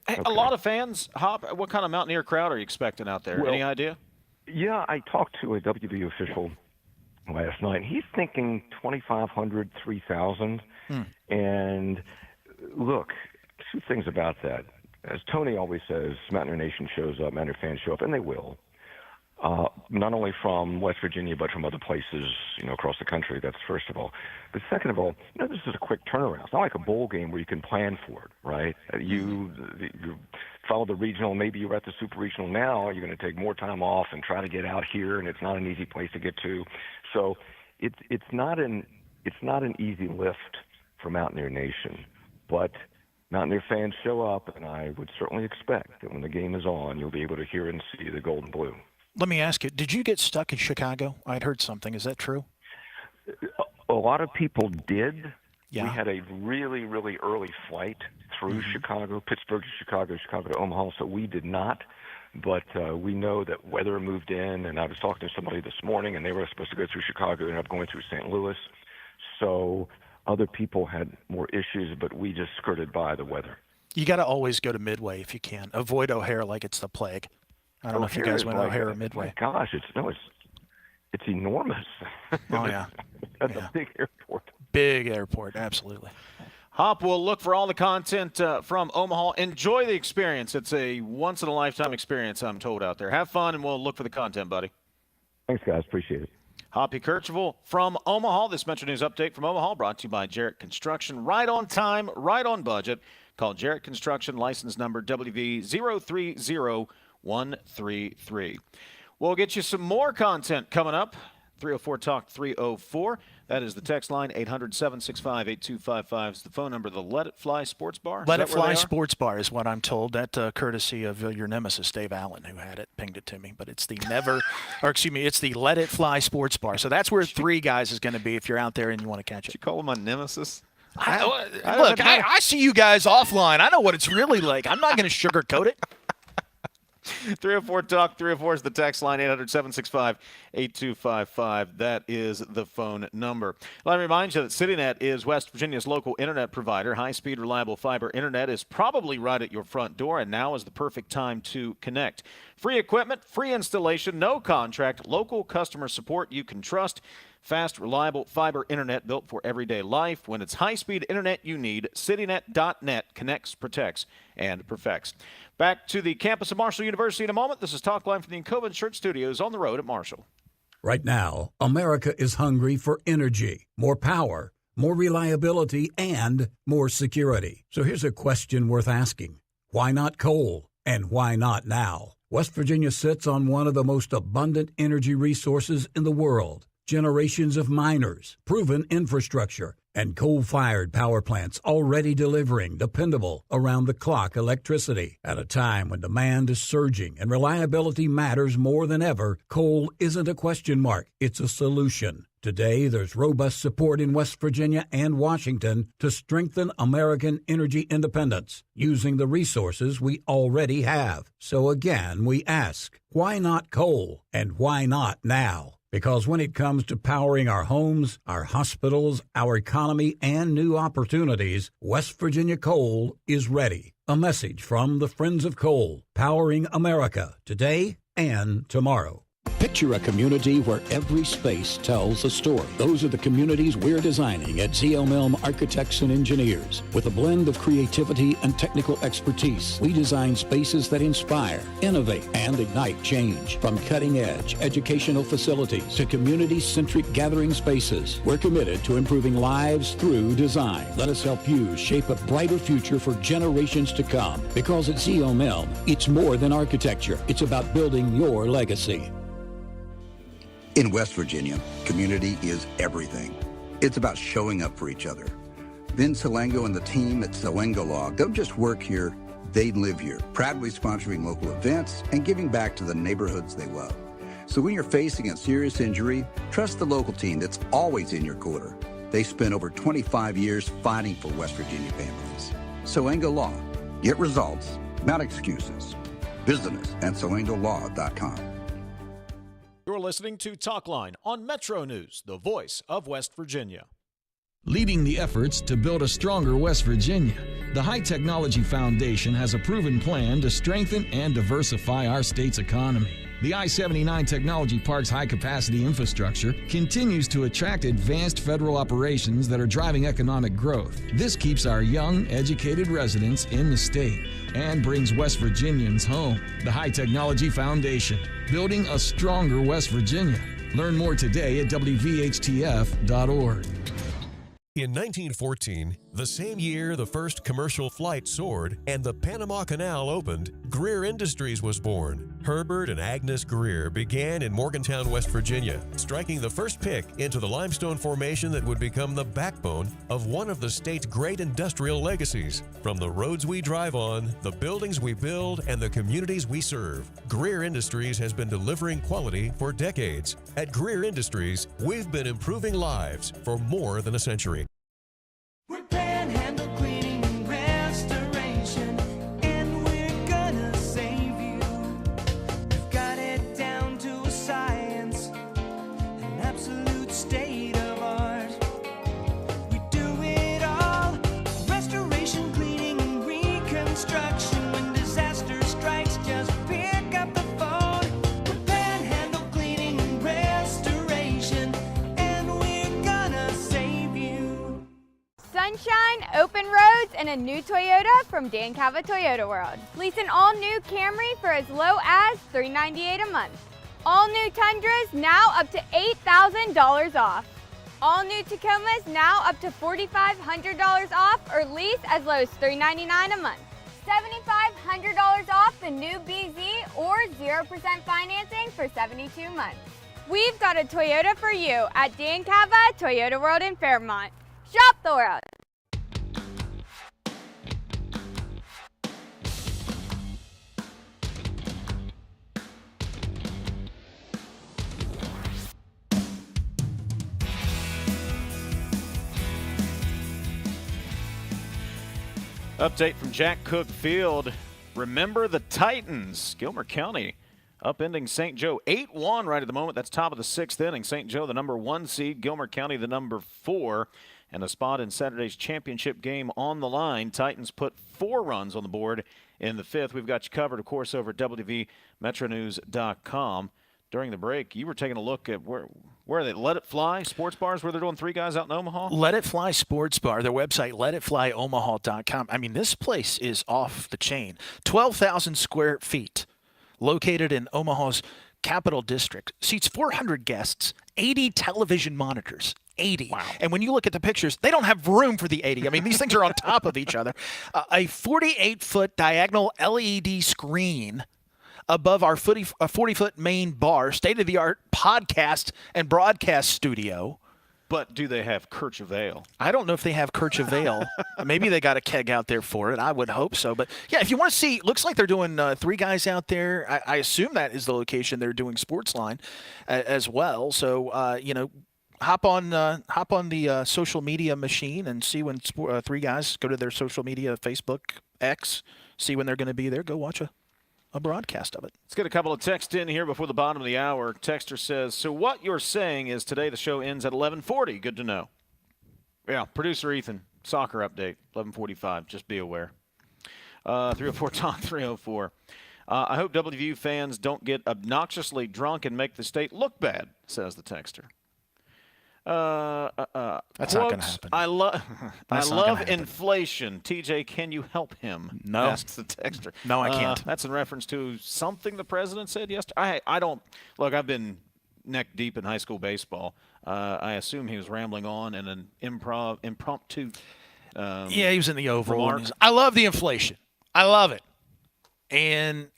[SPEAKER 4] Hey, a lot of fans. Hop, what kind of Mountaineer crowd are you expecting out there? Any idea?
[SPEAKER 13] Yeah, I talked to a WVU official last night. He's thinking 2,500, 3,000. And look, 2 things about that. As Tony always says, Mountaineer Nation shows up, Mountaineer fans show up, and they will. Not only from West Virginia, but from other places, across the country. That's first of all. But second of all, this is a quick turnaround. It's not like a bowl game where you can plan for it, right? follow the regional. Maybe you're at the super regional now. You're going to take more time off and try to get out here, and it's not an easy place to get to. So it's not an easy lift for Mountaineer Nation, but Mountaineer fans show up, and I would certainly expect that when the game is on, you'll be able to hear and see the gold and blue.
[SPEAKER 8] Let me ask you, did you get stuck in Chicago? I'd heard something. Is that true?
[SPEAKER 13] A lot of people did.
[SPEAKER 8] Yeah.
[SPEAKER 13] We had a really, really early flight through Chicago, Pittsburgh to Chicago, Chicago to Omaha, so we did not. But we know that weather moved in, and I was talking to somebody this morning, and they were supposed to go through Chicago, ended up going through St. Louis. So other people had more issues, but we just skirted by the weather.
[SPEAKER 8] You got to always go to Midway if you can. Avoid O'Hare like it's the plague. I don't know if you guys went to O'Hare or Midway.
[SPEAKER 13] My gosh, it's enormous.
[SPEAKER 8] Oh, yeah.
[SPEAKER 13] That's a big airport.
[SPEAKER 8] Big airport, absolutely. Hop, we'll look for all the content from Omaha. Enjoy the experience. It's a once-in-a-lifetime experience, I'm told, out there. Have fun, and we'll look for the content, buddy.
[SPEAKER 13] Thanks, guys. Appreciate it.
[SPEAKER 8] Hoppy Kercheval from Omaha. This Metro News update from Omaha brought to you by Jarrett Construction. Right on time, right on budget. Call Jarrett Construction, license number WV030133. We'll get you some more content coming up. 304 Talk 304. That is the text line. 800-765-8255 is the phone number. The Let It Fly Sports Bar. Let It Fly Sports Bar is what I'm told. That courtesy of your nemesis, Dave Allen, who had it, pinged it to me. But it's the it's the Let It Fly Sports Bar. So that's where Three Guys is going to be if you're out there and you want to catch it.
[SPEAKER 2] Did you call him my nemesis?
[SPEAKER 8] I see you guys offline. I know what it's really like. I'm not going to sugarcoat it.
[SPEAKER 2] 304 Talk 304 is the text line. 800-765-8255. That is the phone number. Let me remind you that CityNet is West Virginia's local internet provider. High-speed, reliable fiber internet is probably right at your front door, and now is the perfect time to connect. Free equipment, free installation, no contract, local customer support you can trust. Fast, reliable fiber internet built for everyday life. When it's high-speed internet you need, citynet.net connects, protects, and perfects. Back to the campus of Marshall University in a moment. This is Talkline from the Incoven Church Studios on the road at Marshall.
[SPEAKER 5] Right now, America is hungry for energy, more power, more reliability, and more security. So here's a question worth asking. Why not coal? And why not now? West Virginia sits on one of the most abundant energy resources in the world. Generations of miners, proven infrastructure, and coal-fired power plants already delivering dependable, around-the-clock electricity. At a time when demand is surging and reliability matters more than ever, coal isn't a question mark, it's a solution. Today, there's robust support in West Virginia and Washington to strengthen American energy independence using the resources we already have. So again, we ask, why not coal? And why not now? Because when it comes to powering our homes, our hospitals, our economy, and new opportunities, West Virginia Coal is ready. A message from the Friends of Coal, powering America today and tomorrow. Picture a community where every space tells a story. Those are the communities we're designing at ZL Architects and Engineers. With a blend of creativity and technical expertise, we design spaces that inspire, innovate, and ignite change. From cutting-edge educational facilities to community-centric gathering spaces, we're committed to improving lives through design. Let us help you shape a brighter future for generations to come. Because at ZL it's more than architecture. It's about building your legacy.
[SPEAKER 15] In West Virginia, community is everything. It's about showing up for each other. Vin Salango and the team at Salango Law don't just work here, they live here, proudly sponsoring local events and giving back to the neighborhoods they love. So when you're facing a serious injury, trust the local team that's always in your corner. They spent over 25 years fighting for West Virginia families. Salango Law. Get results, not excuses. Visit us at salangolaw.com.
[SPEAKER 4] You're listening to Talkline on Metro News, the voice of West Virginia.
[SPEAKER 9] Leading the efforts to build a stronger West Virginia, the High Technology Foundation has a proven plan to strengthen and diversify our state's economy. The I-79 Technology Park's high-capacity infrastructure continues to attract advanced federal operations that are driving economic growth. This keeps our young, educated residents in the state and brings West Virginians home. The High Technology Foundation, building a stronger West Virginia. Learn more today at WVHTF.org.
[SPEAKER 22] In 1914, The same year the first commercial flight soared and the Panama Canal opened, Greer Industries was born. Herbert and Agnes Greer began in Morgantown, West Virginia, striking the first pick into the limestone formation that would become the backbone of one of the state's great industrial legacies. From the roads we drive on, the buildings we build, and the communities we serve, Greer Industries has been delivering quality for decades. At Greer Industries, we've been improving lives for more than a century.
[SPEAKER 16] We're Panhandle Cleaning and Restoration, and we're gonna save you. We've got it down to a science, an absolute state of art. We do it all, restoration, cleaning, and reconstruction. When disaster strikes, just pick up the phone. We're Panhandle Cleaning and Restoration, and we're gonna save you.
[SPEAKER 14] Sunshine, open roads, and a new Toyota from Dan Cava Toyota World. Lease an all-new Camry for as low as $398 a month. All-new Tundras now up to $8,000 off. All-new Tacomas now up to $4,500 off or lease as low as $399 a month. $7,500 off the new BZ or 0% financing for 72 months. We've got a Toyota for you at Dan Cava Toyota World in Fairmont. Shop the world.
[SPEAKER 4] Update from Jack Cook Field. Remember the Titans. Gilmer County upending St. Joe 8-1 right at the moment. That's top of the 6th inning. St. Joe, the number 1 seed. Gilmer County, the number 4. And a spot in Saturday's championship game on the line. Titans put 4 runs on the board in the 5th. We've got you covered, of course, over at WVMetroNews.com. During the break, you were taking a look at where are they? Let It Fly sports bars where they're doing 3 guys out in Omaha?
[SPEAKER 8] Let It Fly Sports Bar, their website, letitflyomaha.com. I mean, this place is off the chain. 12,000 square feet, located in Omaha's Capital District, seats 400 guests, 80 television monitors. 80. Wow. And when you look at the pictures, they don't have room for the 80. I mean, these things are on top of each other. A 48-foot diagonal LED screen above our 40-foot main bar, state-of-the-art podcast and broadcast studio.
[SPEAKER 4] But do they have Kercheval?
[SPEAKER 8] I don't know if they have Kercheval. Maybe they got a keg out there for it. I would hope so. But, yeah, if you want to see, looks like they're doing 3 guys out there. I assume that is the location they're doing Sportsline as well. So, hop on the social media machine and see when 3 guys go to their social media, Facebook, X, see when they're going to be there. Go watch a broadcast of it.
[SPEAKER 4] Let's get a couple of texts in here before the bottom of the hour. Texter says, so what you're saying is today the show ends at 11:40. Good to know. Yeah, producer Ethan, soccer update, 11:45. Just be aware. 304 Talk 304. I hope WVU fans don't get obnoxiously drunk and make the state look bad, says the texter.
[SPEAKER 8] That's not going to happen.
[SPEAKER 4] I love inflation. TJ, can you help him?
[SPEAKER 8] No.
[SPEAKER 4] Asks the texter.
[SPEAKER 8] No, I can't.
[SPEAKER 4] That's in reference to something the president said yesterday. I don't look. I've been neck deep in high school baseball. I assume he was rambling on in an impromptu.
[SPEAKER 8] Yeah, he was in the Oval. I love the inflation. I love it. And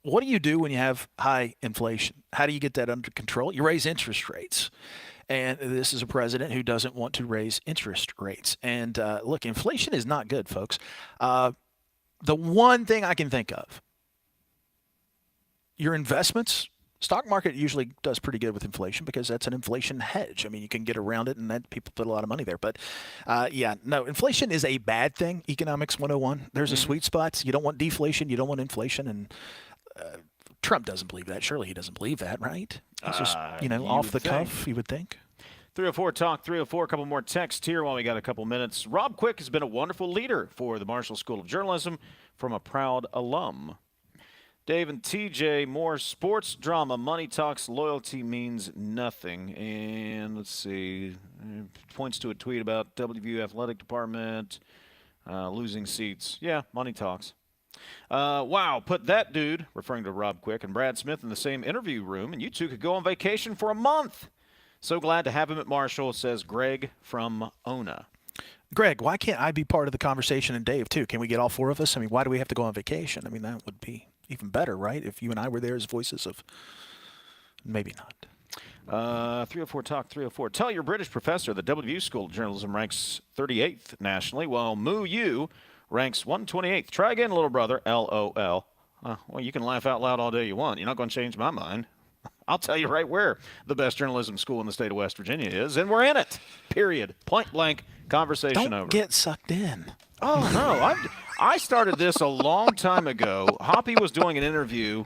[SPEAKER 8] what do you do when you have high inflation? How do you get that under control? You raise interest rates. And this is a president who doesn't want to raise interest rates. And look, inflation is not good, folks. The one thing I can think of, your investments, stock market usually does pretty good with inflation because that's an inflation hedge. I mean, you can get around it and then people put a lot of money there. But, inflation is a bad thing, Economics 101. There's a sweet spot. You don't want deflation. You don't want inflation. And Trump doesn't believe that. Surely he doesn't believe that, right? It's just, off the cuff, you would think.
[SPEAKER 4] 304 Talk 304. A couple more texts here while we got a couple minutes. Rob Quicke has been a wonderful leader for the Marshall School of Journalism from a proud alum. Dave and TJ, more sports drama. Money talks, loyalty means nothing. And let's see. Points to a tweet about WVU Athletic Department losing seats. Yeah, money talks. Wow, put that dude, referring to Rob Quicke, and Brad Smith in the same interview room, and you two could go on vacation for a month. So glad to have him at Marshall, says Greg from Ona.
[SPEAKER 8] Greg, why can't I be part of the conversation, and Dave too? Can we get all four of us? I mean, why do we have to go on vacation? I mean, that would be even better, right? If you and I were there as voices of, maybe not. 304 Talk 304. Tell your British professor the WVU School of Journalism ranks 38th nationally, while MooU ranks 128th. Try again, little brother. LOL. Well, you can laugh out loud all day you want. You're not going to change my mind. I'll tell you right where the best journalism school in the state of West Virginia is, and we're in it. Period. Point blank. Conversation over. Don't get sucked in. Oh, no. I started this a long time ago. Hoppy was doing an interview,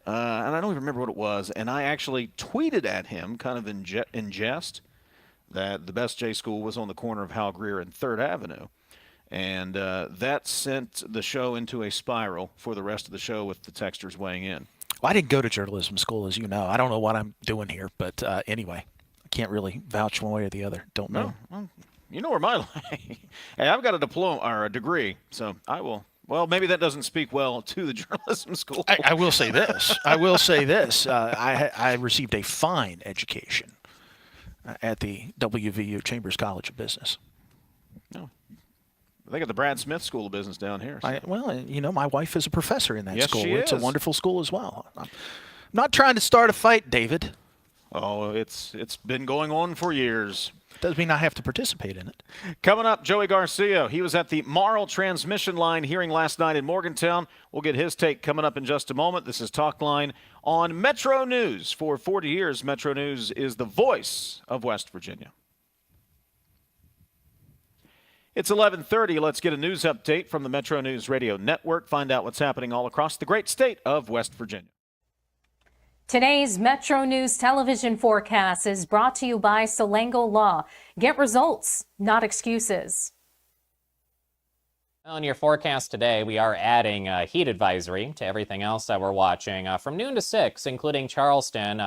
[SPEAKER 8] and I don't even remember what it was, and I actually tweeted at him, kind of in jest, that the best J school was on the corner of Hal Greer and 3rd Avenue. And that sent the show into a spiral for the rest of the show with the texters weighing in.
[SPEAKER 11] Well, I didn't go to journalism school, as you know. I don't know what I'm doing here, but anyway, I can't really vouch one way or the other. Don't know.
[SPEAKER 8] Well, you know where my hey, I've got a diploma or a degree, so I will. Well, maybe that doesn't speak well to the journalism school.
[SPEAKER 11] I will say this. I received a fine education at the WVU Chambers College of Business.
[SPEAKER 8] No. They got the Brad Smith School of Business down here. So.
[SPEAKER 11] My wife is a professor in that
[SPEAKER 8] yes,
[SPEAKER 11] school.
[SPEAKER 8] She
[SPEAKER 11] It's
[SPEAKER 8] is.
[SPEAKER 11] a wonderful school as well. I'm not trying to start a fight, David.
[SPEAKER 8] Oh, it's been going on for years.
[SPEAKER 11] Doesn't mean I have to participate in it.
[SPEAKER 8] Coming up, Joey Garcia. He was at the MARL transmission line hearing last night in Morgantown. We'll get his take coming up in just a moment. This is Talkline on Metro News. For 40 years, Metro News is the voice of West Virginia. It's 11:30. Let's get a news update from the Metro News Radio Network. Find out what's happening all across the great state of West Virginia.
[SPEAKER 1] Today's Metro News television forecast is brought to you by Solango Law. Get results, not excuses.
[SPEAKER 2] On your forecast today, we are adding a heat advisory to everything else that we're watching from noon to 6, including Charleston.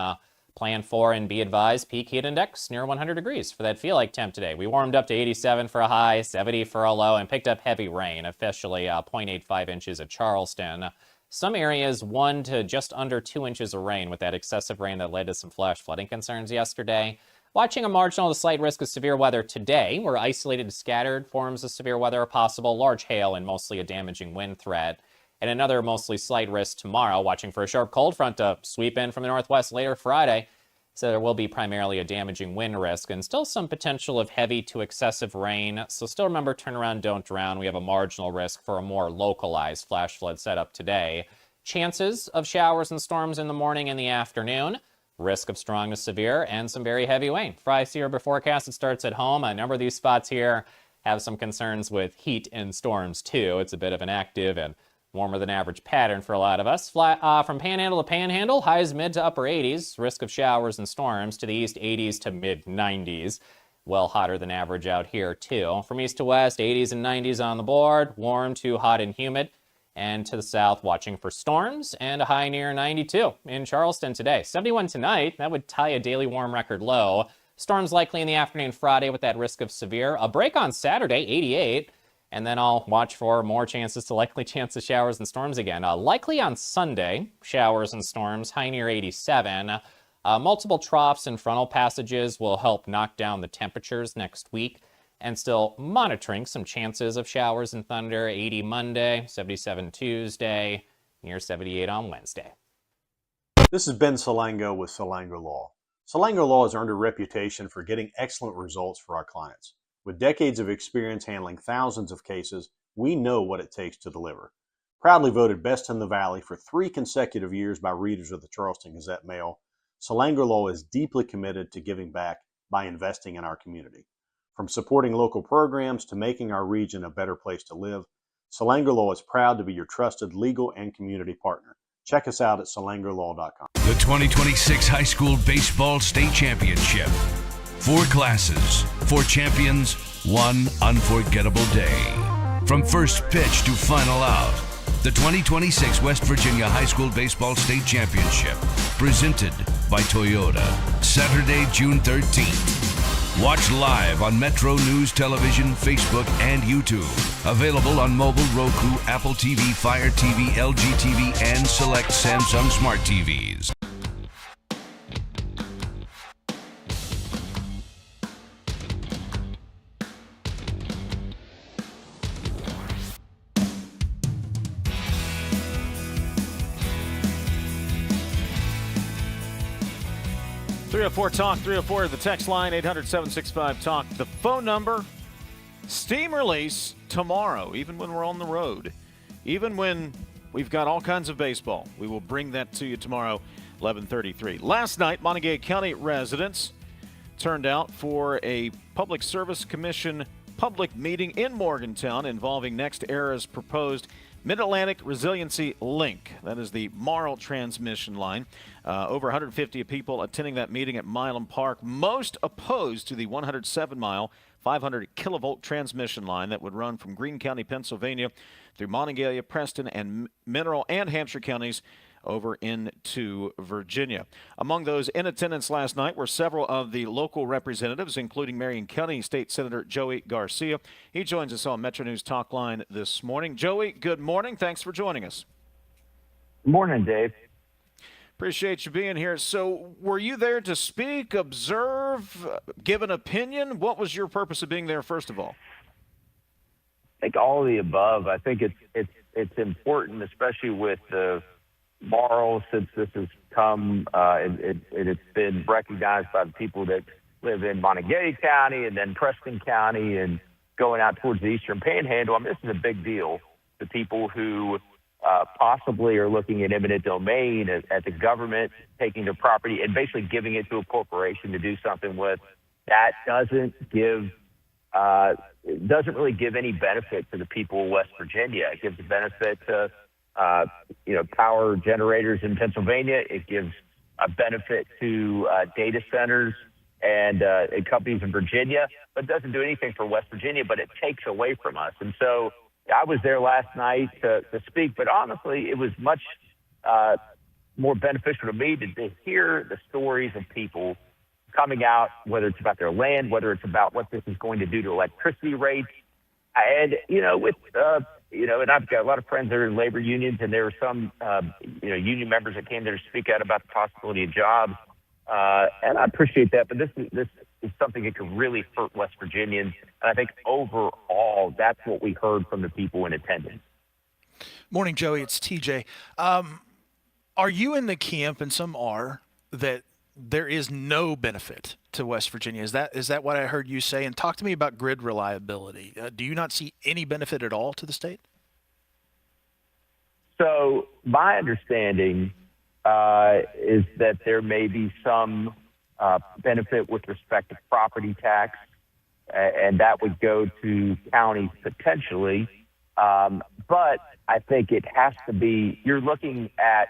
[SPEAKER 2] Plan for and be advised, peak heat index near 100 degrees for that feel-like temp today. We warmed up to 87 for a high, 70 for a low, and picked up heavy rain, officially 0.85 inches at Charleston. Some areas 1 to just under 2 inches of rain with that excessive rain that led to some flash flooding concerns yesterday. Watching a marginal to slight risk of severe weather today, where isolated scattered forms of severe weather are possible, large hail and mostly a damaging wind threat. And another mostly slight risk tomorrow, watching for a sharp cold front to sweep in from the northwest later Friday. So there will be primarily a damaging wind risk and still some potential of heavy to excessive rain. So still remember, turn around, don't drown. We have a marginal risk for a more localized flash flood setup today. Chances of showers and storms in the morning and the afternoon. Risk of strong to severe and some very heavy rain. Fry-see river forecast, it starts at home. A number of these spots here have some concerns with heat and storms too. It's a bit of an active and warmer than average pattern for a lot of us. From panhandle to panhandle, highs mid to upper 80s. Risk of showers and storms to the east, 80s to mid 90s. Well hotter than average out here too. From east to west, 80s and 90s on the board. Warm to hot and humid. And to the south, watching for storms and a high near 92 in Charleston today. 71 tonight. That would tie a daily warm record low. Storms likely in the afternoon Friday with that risk of severe. A break on Saturday, 88. And then I'll watch for more likely chance of showers and storms again. Likely on Sunday, showers and storms, high near 87. Multiple troughs and frontal passages will help knock down the temperatures next week. And still monitoring some chances of showers and thunder. 80 Monday, 77 Tuesday, near 78 on Wednesday.
[SPEAKER 3] This is Ben Solango with Solango Law. Solango Law has earned a reputation for getting excellent results for our clients. With decades of experience handling thousands of cases, we know what it takes to deliver. Proudly voted best in the Valley for 3 consecutive years by readers of the Charleston Gazette-Mail, Solango Law is deeply committed to giving back by investing in our community. From supporting local programs to making our region a better place to live, Solango Law is proud to be your trusted legal and community partner. Check us out at solangolaw.com.
[SPEAKER 17] The 2026 High School Baseball State Championship. 4 classes, 4 champions, 1 unforgettable day. From first pitch to final out, the 2026 West Virginia High School Baseball State Championship, presented by Toyota, Saturday, June 13th. Watch live on Metro News Television, Facebook, and YouTube. Available on mobile, Roku, Apple TV, Fire TV, LG TV, and select Samsung Smart TVs.
[SPEAKER 4] 304-TALK, 304, the text line, 800-765-TALK. The phone number, steam release tomorrow, even when we're on the road. Even when we've got all kinds of baseball. We will bring that to you tomorrow, 11:33. Last night, Montague County residents turned out for a Public Service Commission public meeting in Morgantown involving Next Era's proposed Mid-Atlantic Resiliency Link. That is the MARL transmission line. Over 150 people attending that meeting at Milam Park, most opposed to the 107-mile, 500-kilovolt transmission line that would run from Greene County, Pennsylvania, through Monongalia, Preston, and Mineral and Hampshire counties over into Virginia. Among those in attendance last night were several of the local representatives, including Marion County State Senator Joey Garcia. He joins us on Metro News Talkline this morning. Joey, good morning. Thanks for joining us.
[SPEAKER 12] Good morning, Dave.
[SPEAKER 4] Appreciate you being here. So were you there to speak, observe, give an opinion? What was your purpose of being there, first of all?
[SPEAKER 12] I think all of the above. I think it's important, especially with the MARL, since this has come, it's been recognized by the people that live in Monongalia County and then Preston County and going out towards the Eastern Panhandle. I mean, this is a big deal to people who possibly are looking at eminent domain, at the government taking their property and basically giving it to a corporation to do something with. That doesn't really give any benefit to the people of West Virginia. It gives a benefit to power generators in Pennsylvania. It gives a benefit to data centers and companies in Virginia, but doesn't do anything for West Virginia, but it takes away from us. And so I was there last night to speak, but honestly, it was much more beneficial to me to hear the stories of people coming out, whether it's about their land, whether it's about what this is going to do to electricity rates. And, and I've got a lot of friends that are in labor unions, and there were some, union members that came there to speak out about the possibility of jobs. And I appreciate that, but this is something that could really hurt West Virginians. And I think overall, that's what we heard from the people in attendance.
[SPEAKER 8] Morning, Joey. It's TJ. Are you in the camp, and some are, that there is no benefit to West Virginia? Is that what I heard you say? And talk to me about grid reliability. Do you not see any benefit at all to the state?
[SPEAKER 12] So my understanding is that there may be some benefit with respect to property tax, and that would go to counties potentially. But I think it has to be, you're looking at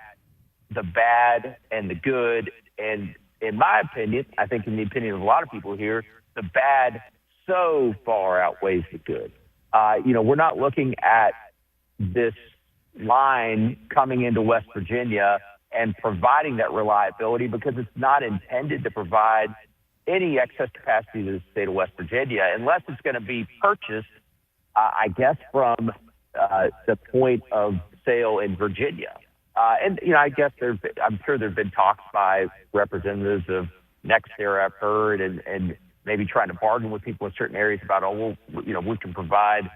[SPEAKER 12] the bad and the good. And in my opinion, I think in the opinion of a lot of people here, the bad so far outweighs the good. We're not looking at this line coming into West Virginia and providing that reliability because it's not intended to provide any excess capacity to the state of West Virginia unless it's going to be purchased, I guess, from the point of sale in Virginia. I guess I'm sure there have been talks by representatives of NextEra, I've heard, and maybe trying to bargain with people in certain areas about, we can provide,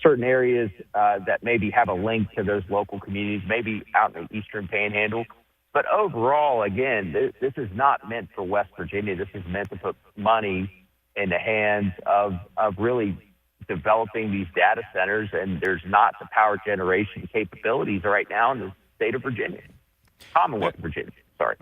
[SPEAKER 12] certain areas that maybe have a link to those local communities, maybe out in the Eastern Panhandle. But overall, again, this is not meant for West Virginia. This is meant to put money in the hands of really developing these data centers, and there's not the power generation capabilities right now in the state of Virginia, Commonwealth of Virginia. Sorry.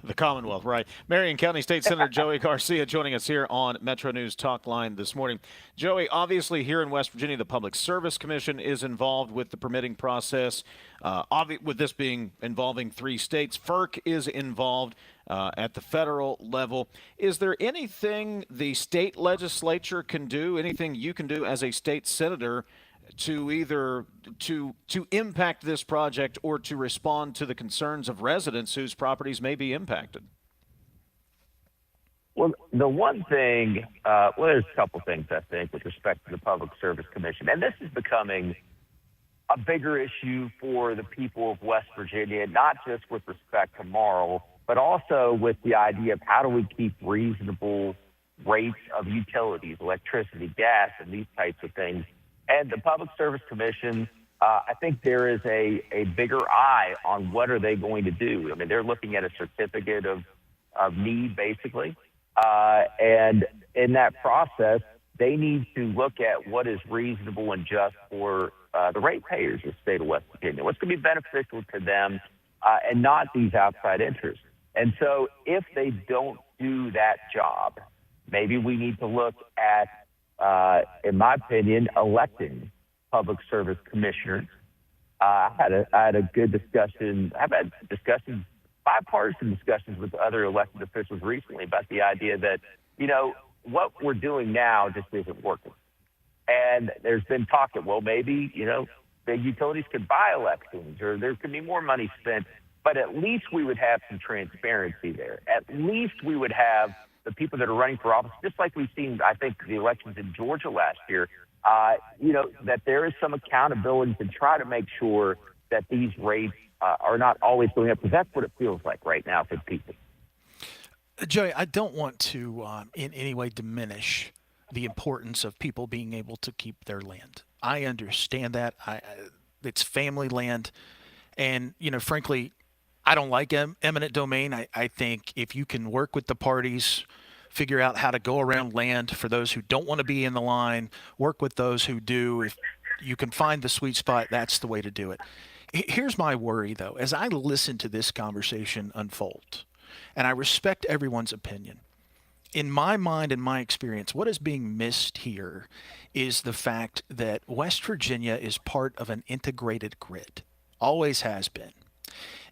[SPEAKER 4] The Commonwealth, right. Marion County State Senator Joey Garcia joining us here on Metro News Talkline this morning. Joey, obviously here in West Virginia, the Public Service Commission is involved with the permitting process. With this being involving 3 states, FERC is involved at the federal level. Is there anything the state legislature can do, anything you can do as a state senator to either to impact this project or to respond to the concerns of residents whose properties may be impacted?
[SPEAKER 12] Well, the one thing, there's a couple things, I think, with respect to the Public Service Commission. And this is becoming a bigger issue for the people of West Virginia, not just with respect to MARL, but also with the idea of how do we keep reasonable rates of utilities, electricity, gas, and these types of things. And the Public Service Commission I think there is a bigger eye on what are they going to do. I mean, they're looking at a certificate of need, basically. And in that process, they need to look at what is reasonable and just for the ratepayers of the state of West Virginia. What's going to be beneficial to them and not these outside interests. And so if they don't do that job, maybe we need to look at, in my opinion, electing public service commissioners. I had a good discussion. I've had discussions, bipartisan discussions with other elected officials recently about the idea that, what we're doing now just isn't working. And there's been talk that, well, maybe, the utilities could buy elections or there could be more money spent, but at least we would have some transparency there. At least we would have the people that are running for office, just like we've seen, I think, the elections in Georgia last year, that there is some accountability to try to make sure that these rates are not always going up, because that's what it feels like right now for people.
[SPEAKER 8] Joey, I don't want to in any way diminish the importance of people being able to keep their land. I understand that. It's family land. And, frankly, I don't like eminent domain. I think if you can work with the parties, figure out how to go around land for those who don't want to be in the line, work with those who do. If you can find the sweet spot, that's the way to do it. Here's my worry, though. As I listen to this conversation unfold, and I respect everyone's opinion, in my mind and my experience, what is being missed here is the fact that West Virginia is part of an integrated grid, always has been.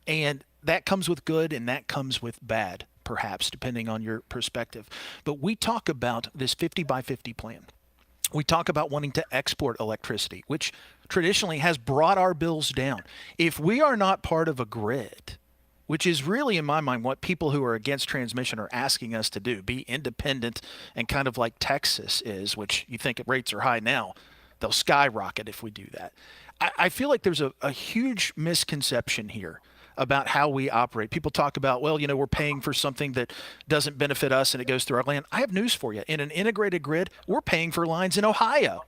[SPEAKER 8] And that comes with good and that comes with bad, perhaps, depending on your perspective. But we talk about this 50 by 50 plan. We talk about wanting to export electricity, which traditionally has brought our bills down. If we are not part of a grid, which is really, in my mind, what people who are against transmission are asking us to do, be independent and kind of like Texas is, which you think rates are high now, they'll skyrocket if we do that. I feel like there's a huge misconception here about how we operate. People talk about, well, we're paying for something that doesn't benefit us and it goes through our land. I have news for you. In an integrated grid, we're paying for lines in Ohio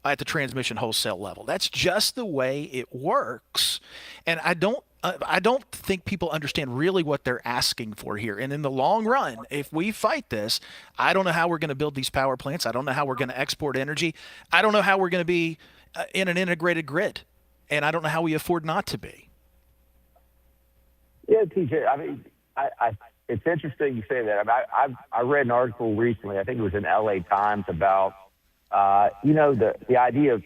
[SPEAKER 8] at the transmission wholesale level. That's just the way it works. And I don't think people understand really what they're asking for here. And in the long run, if we fight this, I don't know how we're going to build these power plants. I don't know how we're going to export energy. I don't know how we're going to be in an integrated grid. And I don't know how we afford not to be.
[SPEAKER 12] Yeah, TJ, I mean, it's interesting you say that. I read an article recently, I think it was in LA Times, about, the idea of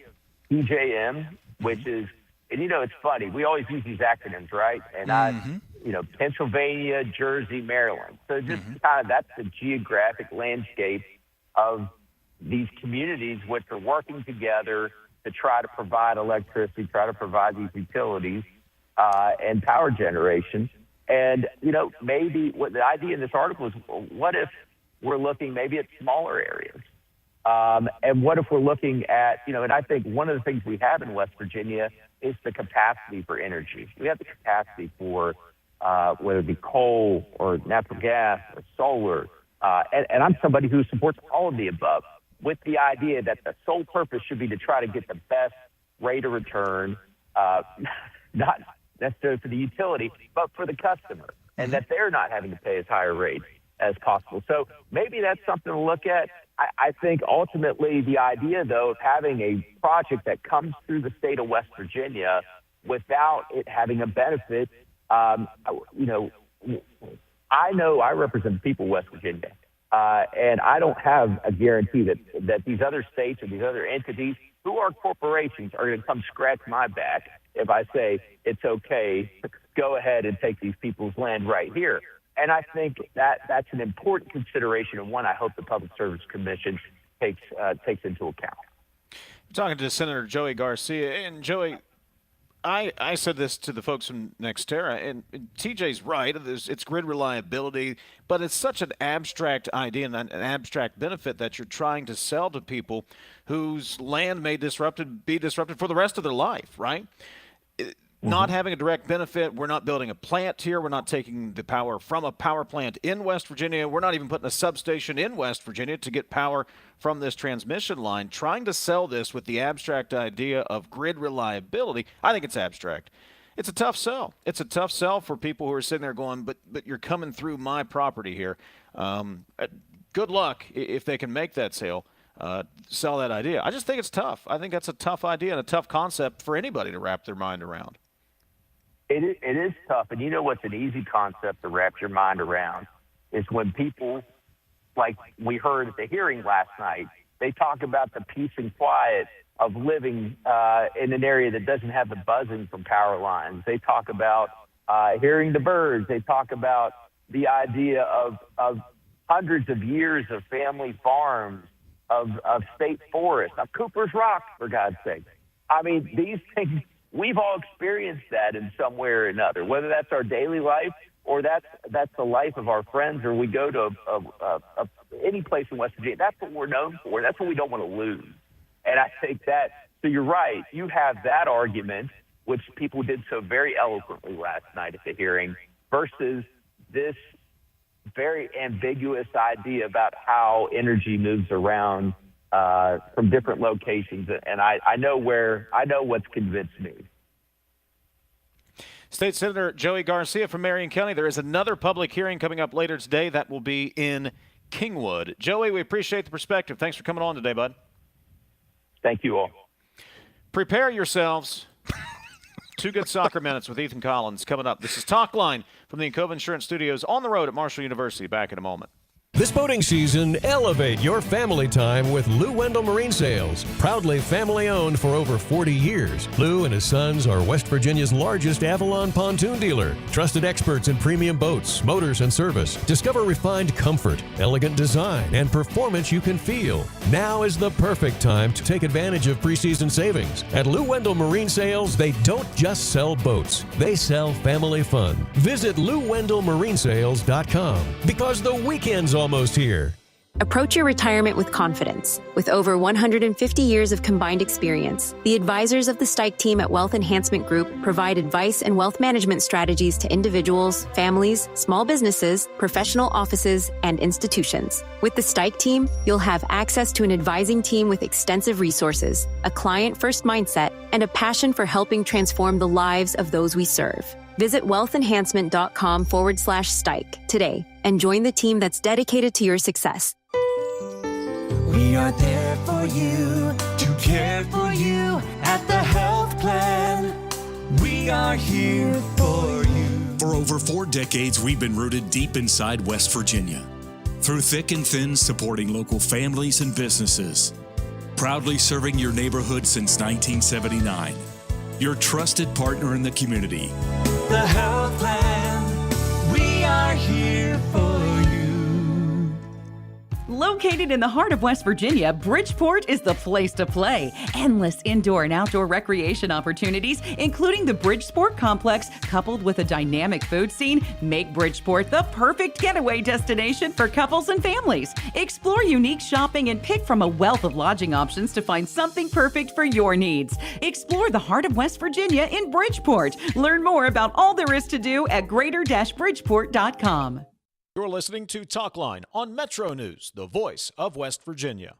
[SPEAKER 12] PJM, which is, and it's funny, we always use these acronyms, right? And Pennsylvania, Jersey, Maryland. So just kind of that's the geographic landscape of these communities which are working together to try to provide electricity, try to provide these utilities and power generation. And, maybe what the idea in this article is, what if we're looking maybe at smaller areas? And what if we're looking at, and I think one of the things we have in West Virginia is the capacity for energy. We have the capacity for whether it be coal or natural gas or solar. And I'm somebody who supports all of the above, with the idea that the sole purpose should be to try to get the best rate of return, not necessarily for the utility, but for the customer, and that they're not having to pay as high a rate as possible. So maybe that's something to look at. I think ultimately the idea, though, of having a project that comes through the state of West Virginia without it having a benefit, I know I represent people of West Virginia, and I don't have a guarantee that these other states or these other entities who are corporations are going to come scratch my back if I say it's okay to go ahead and take these people's land right here. And I think that's an important consideration, and one I hope the Public Service Commission takes into account.
[SPEAKER 4] I'm talking to Senator Joey Garcia. And Joey, I said this to the folks from Nextera, and TJ's right. It's grid reliability, but it's such an abstract idea and an abstract benefit that you're trying to sell to people whose land may be disrupted for the rest of their life, right? not having a direct benefit. We're not building a plant here. We're not taking the power from a power plant in West Virginia. We're not even putting a substation in West Virginia to get power from this transmission line. Trying to sell this with the abstract idea of grid reliability, I think it's abstract. It's a tough sell. It's a tough sell for people who are sitting there going, but you're coming through my property here. Good luck if they can make that sale. Sell that idea. I just think it's tough. I think that's a tough idea and a tough concept for anybody to wrap their mind around.
[SPEAKER 12] It is tough. And you know what's an easy concept to wrap your mind around is when people, like we heard at the hearing last night, they talk about the peace and quiet of living in an area that doesn't have the buzzing from power lines. They talk about hearing the birds. They talk about the idea of hundreds of years of family farms, of state forests, of Cooper's Rock, for God's sake. I mean, these things, we've all experienced that in some way or another, whether that's our daily life or that's the life of our friends, or we go to any place in West Virginia. That's what we're known for. That's what we don't want to lose. And I think that, so you're right. You have that argument, which people did so very eloquently last night at the hearing, versus this very ambiguous idea about how energy moves around from different locations. And I know what's convinced me.
[SPEAKER 4] State Senator Joey Garcia from Marion County. There is another public hearing coming up later today that will be in Kingwood. Joey, we appreciate the perspective. Thanks for coming on today, bud.
[SPEAKER 12] Thank you all.
[SPEAKER 4] Prepare yourselves. 2 good soccer minutes with Ethan Collins coming up. This is Talkline from the Encova Insurance Studios on the road at Marshall University. Back in a moment.
[SPEAKER 22] This boating season, elevate your family time with Lou Wendell Marine Sales. Proudly family-owned for over 40 years, Lou and his sons are West Virginia's largest Avalon pontoon dealer. Trusted experts in premium boats, motors, and service. Discover refined comfort, elegant design, and performance you can feel. Now is the perfect time to take advantage of preseason savings. At Lou Wendell Marine Sales, they don't just sell boats. They sell family fun. Visit LouWendellMarineSales.com because the weekend's almost here.
[SPEAKER 18] Approach your retirement with confidence. With over 150 years of combined experience, the advisors of the Stike team at Wealth Enhancement Group provide advice and wealth management strategies to individuals, families, small businesses, professional offices, and institutions. With the Stike team, you'll have access to an advising team with extensive resources, a client-first mindset, and a passion for helping transform the lives of those we serve. Visit wealthenhancement.com/Stike today and join the team that's dedicated to your success.
[SPEAKER 16] We are there for you, to care for you at the health plan. We are here for you.
[SPEAKER 19] For over 4 decades, we've been rooted deep inside West Virginia. Through thick and thin, supporting local families and businesses. Proudly serving your neighborhood since 1979. Your trusted partner in the community.
[SPEAKER 16] The health plan, we are here for you.
[SPEAKER 23] Located in the heart of West Virginia, Bridgeport is the place to play. Endless indoor and outdoor recreation opportunities, including the Bridgeport Complex, coupled with a dynamic food scene, make Bridgeport the perfect getaway destination for couples and families. Explore unique shopping and pick from a wealth of lodging options to find something perfect for your needs. Explore the heart of West Virginia in Bridgeport. Learn more about all there is to do at greater-bridgeport.com.
[SPEAKER 4] You're listening to Talkline on Metro News, the voice of West Virginia.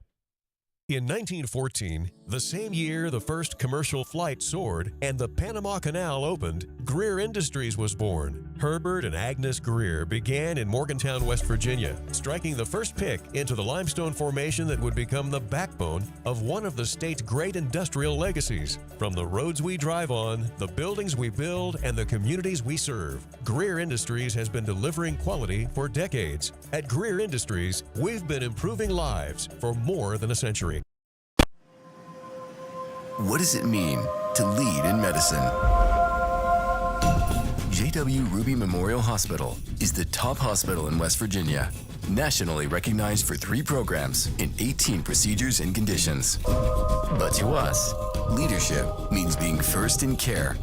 [SPEAKER 22] In 1914, the same year the first commercial flight soared and the Panama Canal opened, Greer Industries was born. Herbert and Agnes Greer began in Morgantown, West Virginia, striking the first pick into the limestone formation that would become the backbone of one of the state's great industrial legacies. From the roads we drive on, the buildings we build, and the communities we serve, Greer Industries has been delivering quality for decades. At Greer Industries, we've been improving lives for more than a century.
[SPEAKER 21] What does it mean to lead in medicine? J.W. Ruby Memorial Hospital is the top hospital in West Virginia, nationally recognized for 3 programs in 18 procedures and conditions. But to us, leadership means being first in care,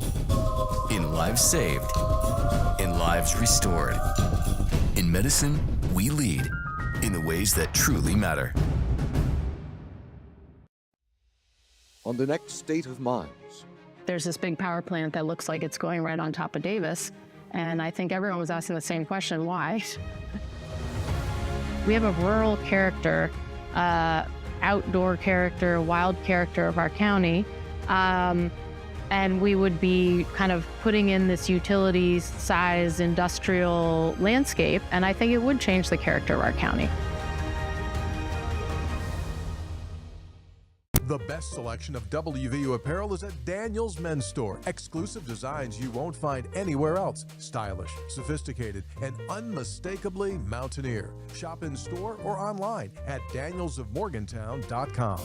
[SPEAKER 21] in lives saved, in lives restored. In medicine, we lead in the ways that truly matter.
[SPEAKER 24] On the next State of Minds,
[SPEAKER 7] there's this big power plant that looks like it's going right on top of Davis. And I think everyone was asking the same question, why? We have a rural character, outdoor character, wild character of our county. And we would be kind of putting in this utilities size industrial landscape. And I think it would change the character of our county.
[SPEAKER 10] The best selection of WVU apparel is at Daniel's Men's Store. Exclusive designs you won't find anywhere else. Stylish, sophisticated, and unmistakably mountaineer. Shop in store or online at danielsofmorgantown.com.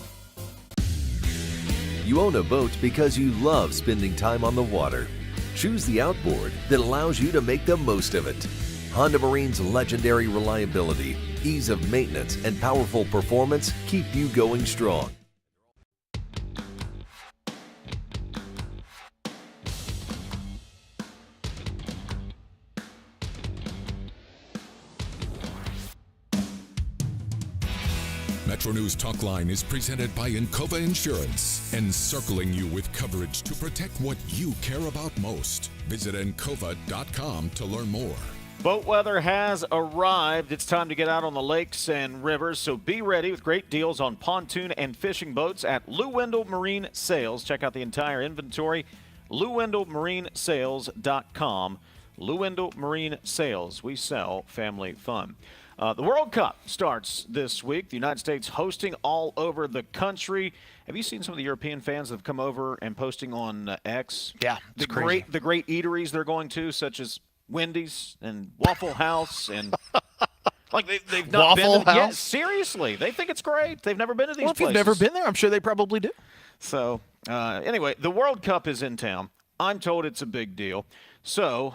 [SPEAKER 20] You own a boat because you love spending time on the water. Choose the outboard that allows you to make the most of it. Honda Marine's legendary reliability, ease of maintenance, and powerful performance keep you going strong.
[SPEAKER 6] MetroNews Talkline is presented by Encova Insurance, encircling you with coverage to protect what you care about most. Visit Encova.com to learn more.
[SPEAKER 4] Boat weather has arrived. It's time to get out on the lakes and rivers, so be ready with great deals on pontoon and fishing boats at Lou Wendell Marine Sales. Check out the entire inventory, LouWendellMarineSales.com. Lou Wendell Marine Sales. We sell family fun. The World Cup starts this week. The United States hosting all over the country. Have you seen some of the European fans that have come over and posting on X?
[SPEAKER 8] Yeah, it's crazy.
[SPEAKER 4] The great eateries they're going to, such as Wendy's and Waffle House, and like they've not
[SPEAKER 8] Waffle
[SPEAKER 4] been. Yeah,
[SPEAKER 8] House?
[SPEAKER 4] seriously, they think it's great. They've never been to these
[SPEAKER 8] Well, if
[SPEAKER 4] places.
[SPEAKER 8] you've never been there, I'm sure they probably do.
[SPEAKER 4] So anyway, the World Cup is in town. I'm told it's a big deal. So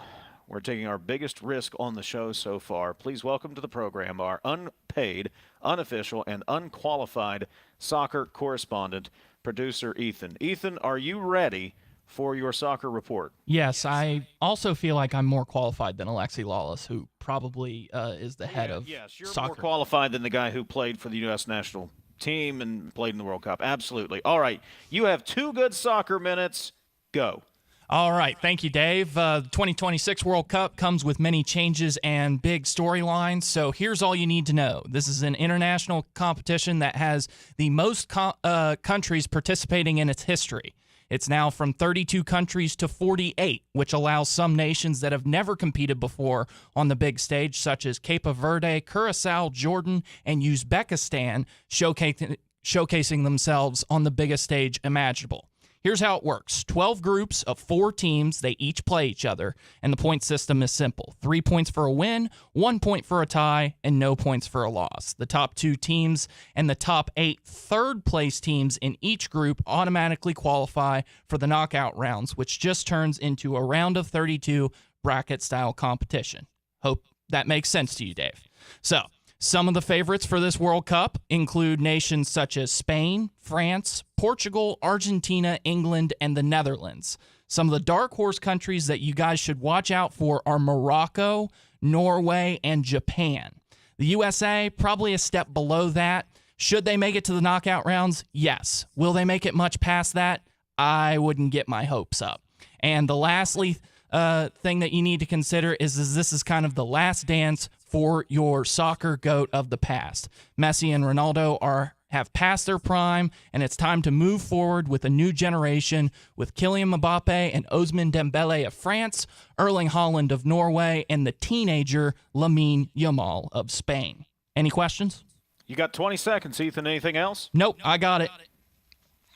[SPEAKER 4] we're taking our biggest risk on the show so far. Please welcome to the program our unpaid, unofficial, and unqualified soccer correspondent, producer Ethan. Ethan, are you ready for your soccer report?
[SPEAKER 24] Yes, I also feel like I'm more qualified than Alexi Lawless, who probably is the head of
[SPEAKER 4] Yes, you're
[SPEAKER 24] soccer.
[SPEAKER 4] more qualified than the guy who played for the U.S. national team and played in the World Cup. Absolutely. All right, you have 2 good soccer minutes. Go.
[SPEAKER 24] All right. Thank you, Dave. The 2026 World Cup comes with many changes and big storylines. So here's all you need to know. This is an international competition that has the most countries participating in its history. It's now from 32 countries to 48, which allows some nations that have never competed before on the big stage, such as Cape Verde, Curacao, Jordan, and Uzbekistan, showcasing themselves on the biggest stage imaginable. Here's how it works. 12 groups of 4 teams. They each play each other, and the point system is simple. 3 points for a win, 1 point for a tie, and no points for a loss. The top 2 teams and the top 8 third-place teams in each group automatically qualify for the knockout rounds, which just turns into a round of 32 bracket-style competition. Hope that makes sense to you, Dave. So, some of the favorites for this World Cup include nations such as Spain, France, Portugal, Argentina, England, and the Netherlands. Some of the dark horse countries that you guys should watch out for are Morocco, Norway, and Japan. The USA, probably a step below that. Should they make it to the knockout rounds? Yes. Will they make it much past that? I wouldn't get my hopes up. And the lastly thing that you need to consider is this is kind of the last dance for your soccer GOAT of the past. Messi and Ronaldo have passed their prime, and it's time to move forward with a new generation with Kylian Mbappe and Ousmane Dembele of France, Erling Haaland of Norway, and the teenager Lamine Yamal of Spain. Any questions?
[SPEAKER 4] You got 20 seconds, Ethan. Anything else?
[SPEAKER 24] Nope, I got it.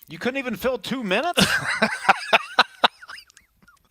[SPEAKER 4] You couldn't even fill 2 minutes?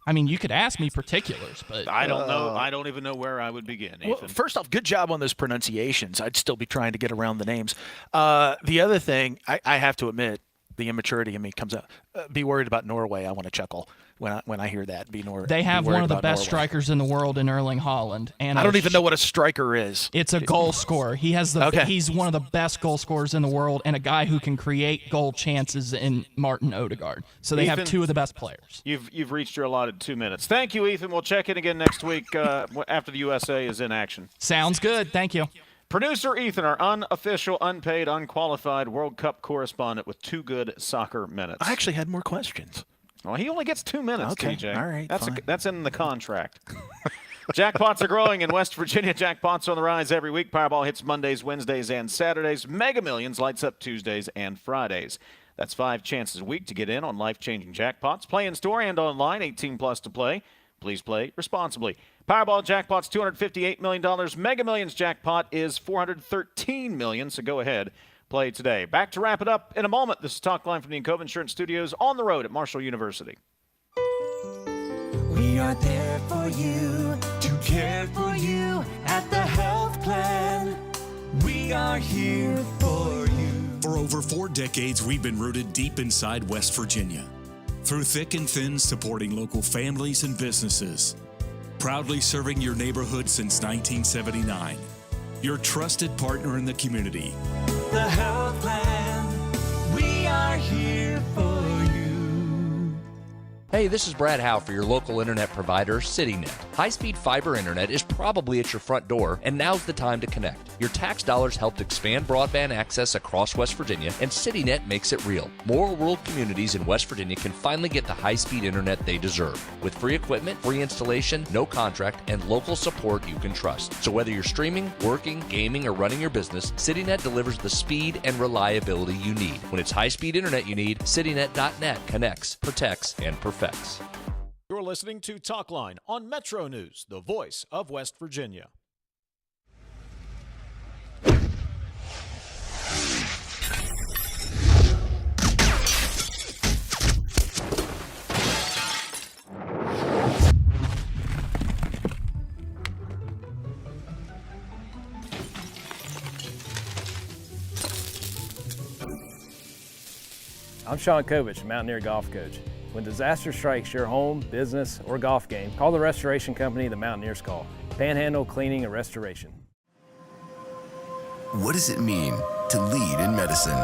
[SPEAKER 24] I mean, you could ask me particulars, but
[SPEAKER 4] I don't know. I don't even know where I would begin, Ethan.
[SPEAKER 8] Well, first off, good job on those pronunciations. I'd still be trying to get around the names. The other thing, I have to admit, the immaturity in me comes out. Be worried about Norway. I want to chuckle when I hear that.
[SPEAKER 24] They have one of the best strikers in the world in Erling Haaland. And
[SPEAKER 8] I don't even know what a striker is.
[SPEAKER 24] It's a goal scorer. He's one of the best goal scorers in the world, and a guy who can create goal chances in Martin Odegaard. So they have 2 of the best players.
[SPEAKER 4] You've reached your allotted 2 minutes. Thank you, Ethan. We'll check in again next week after the USA is in action.
[SPEAKER 24] Sounds good. Thank you.
[SPEAKER 4] Producer Ethan, our unofficial, unpaid, unqualified World Cup correspondent with 2 good soccer minutes.
[SPEAKER 8] I actually had more questions.
[SPEAKER 4] Well, he only gets 2 minutes,
[SPEAKER 11] Okay,
[SPEAKER 4] TJ.
[SPEAKER 11] all right, fine.
[SPEAKER 4] That's in the contract. Jackpots are growing in West Virginia. Jackpots on the rise every week. Powerball hits Mondays, Wednesdays, and Saturdays. Mega Millions lights up Tuesdays and Fridays. That's 5 chances a week to get in on life-changing jackpots. Play in store and online, 18 plus to play. Please play responsibly. Powerball jackpot's $258 million. Mega Millions jackpot is $413 million, so go ahead. Play today. Back to wrap it up in a moment. This is Talkline from the Encova Insurance Studios on the road at Marshall University.
[SPEAKER 16] We are there for you, to care for you at the health plan. We are here for you.
[SPEAKER 19] For over 4 decades, we've been rooted deep inside West Virginia. Through thick and thin, supporting local families and businesses. Proudly serving your neighborhood since 1979. Your trusted partner in the community.
[SPEAKER 16] The health plan. We are here for you.
[SPEAKER 5] Hey, this is Brad Howe for your local internet provider, CityNet. High-speed fiber internet is probably at your front door, and now's the time to connect. Your tax dollars helped expand broadband access across West Virginia, and CityNet makes it real. More rural communities in West Virginia can finally get the high-speed internet they deserve. With free equipment, free installation, no contract, and local support you can trust. So whether you're streaming, working, gaming, or running your business, CityNet delivers the speed and reliability you need. When it's high-speed internet you need, CityNet.net connects, protects, and perfects.
[SPEAKER 4] You're listening to Talkline on Metro News, the voice of West Virginia.
[SPEAKER 9] I'm Sean Kovich, Mountaineer Golf Coach. When disaster strikes your home, business, or golf game, call the restoration company the Mountaineers call. Panhandle Cleaning and Restoration.
[SPEAKER 21] What does it mean to lead in medicine?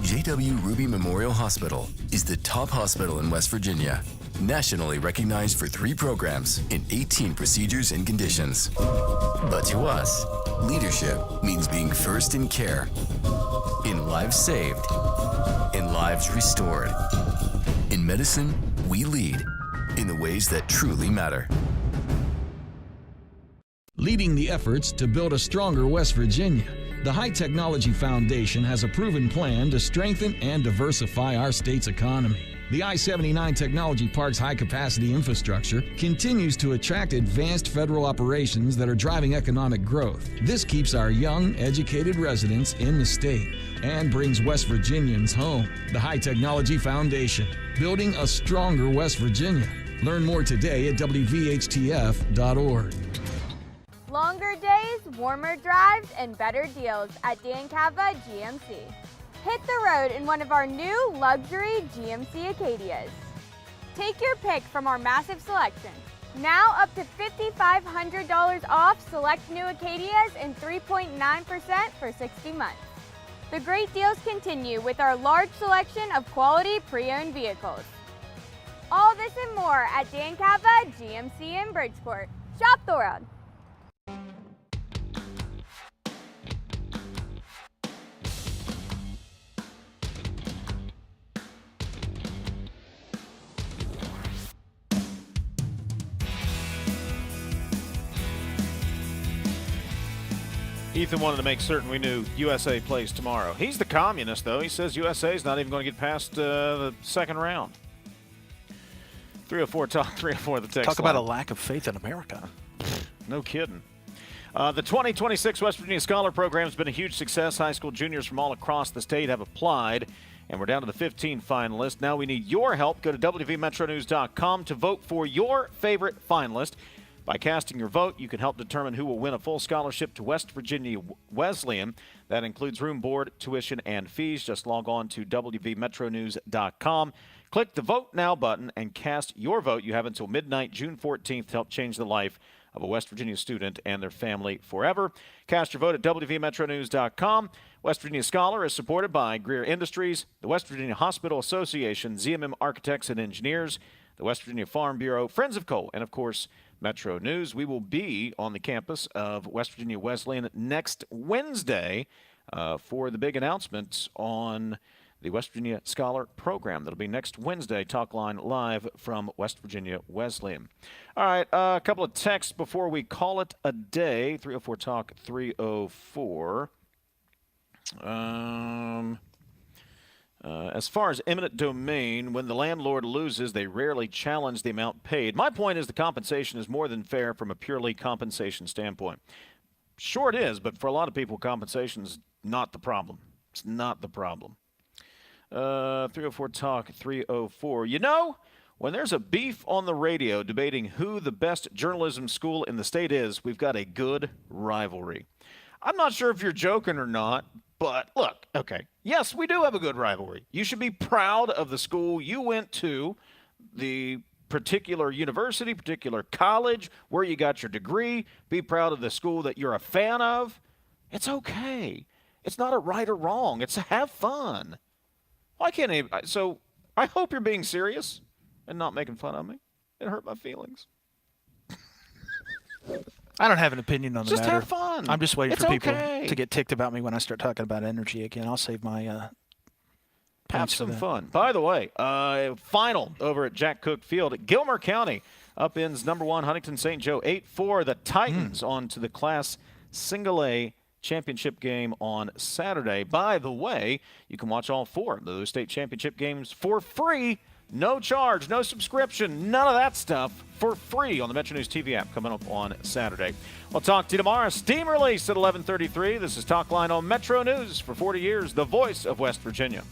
[SPEAKER 21] J.W. Ruby Memorial Hospital is the top hospital in West Virginia, nationally recognized for 3 programs and 18 procedures and conditions. But to us, leadership means being first in care, in lives saved, in lives restored. In medicine, we lead in the ways that truly matter.
[SPEAKER 13] Leading the efforts to build a stronger West Virginia, the High Technology Foundation has a proven plan to strengthen and diversify our state's economy. The I-79 Technology Park's high-capacity infrastructure continues to attract advanced federal operations that are driving economic growth. This keeps our young, educated residents in the state and brings West Virginians home. The High Technology Foundation, building a stronger West Virginia. Learn more today at WVHTF.org.
[SPEAKER 14] Longer days, warmer drives, and better deals at Dan Cava GMC. Hit the road in one of our new luxury GMC Acadias. Take your pick from our massive selection. Now up to $5,500 off select new Acadias and 3.9% for 60 months. The great deals continue with our large selection of quality pre-owned vehicles. All this and more at Dan Cava GMC in Bridgeport. Shop the road.
[SPEAKER 4] Ethan wanted to make certain we knew USA plays tomorrow. He's the communist, though. He says USA is not even going to get past the second round. 304 talk, 304 the text
[SPEAKER 11] Talk about
[SPEAKER 4] line.
[SPEAKER 11] a lack of faith in America.
[SPEAKER 4] No kidding. The 2026 West Virginia Scholar Program has been a huge success. High school juniors from all across the state have applied, and we're down to the 15 finalists. Now we need your help. Go to WVMetroNews.com to vote for your favorite finalist. By casting your vote, you can help determine who will win a full scholarship to West Virginia Wesleyan. That includes room, board, tuition, and fees. Just log on to WVMetroNews.com. Click the Vote Now button and cast your vote. You have until midnight, June 14th, to help change the life of a West Virginia student and their family forever. Cast your vote at WVMetroNews.com. West Virginia Scholar is supported by Greer Industries, the West Virginia Hospital Association, ZMM Architects and Engineers, the West Virginia Farm Bureau, Friends of Coal, and, of course, Metro News. We will be on the campus of West Virginia Wesleyan next Wednesday for the big announcement on the West Virginia Scholar Program. That'll be next Wednesday. Talkline live from West Virginia Wesleyan. All right, a couple of texts before we call it a day. 304 Talk 304. As far as eminent domain, when the landlord loses, they rarely challenge the amount paid. My point is the compensation is more than fair from a purely compensation standpoint. Sure it is, but for a lot of people, compensation is not the problem. It's not the problem. 304 Talk 304. You know, when there's a beef on the radio debating who the best journalism school in the state is, we've got a good rivalry. I'm not sure if you're joking or not, but look, okay, yes, we do have a good rivalry. You should be proud of the school you went to, the particular university, particular college, where you got your degree. Be proud of the school that you're a fan of. It's okay. It's not a right or wrong. It's to have fun. Why can't anybody? So I hope you're being serious and not making fun of me. It hurt my feelings.
[SPEAKER 8] I don't have an opinion on the
[SPEAKER 4] Just
[SPEAKER 8] matter.
[SPEAKER 4] have fun.
[SPEAKER 8] I'm just waiting
[SPEAKER 4] It's
[SPEAKER 8] for people
[SPEAKER 4] okay.
[SPEAKER 8] to get ticked about me when I start talking about energy again. I'll save my
[SPEAKER 4] Have
[SPEAKER 8] points for
[SPEAKER 4] some
[SPEAKER 8] that.
[SPEAKER 4] fun. By the way, final over at Jack Cook Field at Gilmer County. Upends number 1 Huntington St. Joe 8-4. The Titans on to the Class Single A championship game on Saturday. By the way, you can watch all 4 of those state championship games for free. No charge, no subscription, none of that stuff for free on the MetroNews TV app coming up on Saturday. We'll talk to you tomorrow. Steam release at 11:33. This is Talkline on Metro News for 40 years, the voice of West Virginia.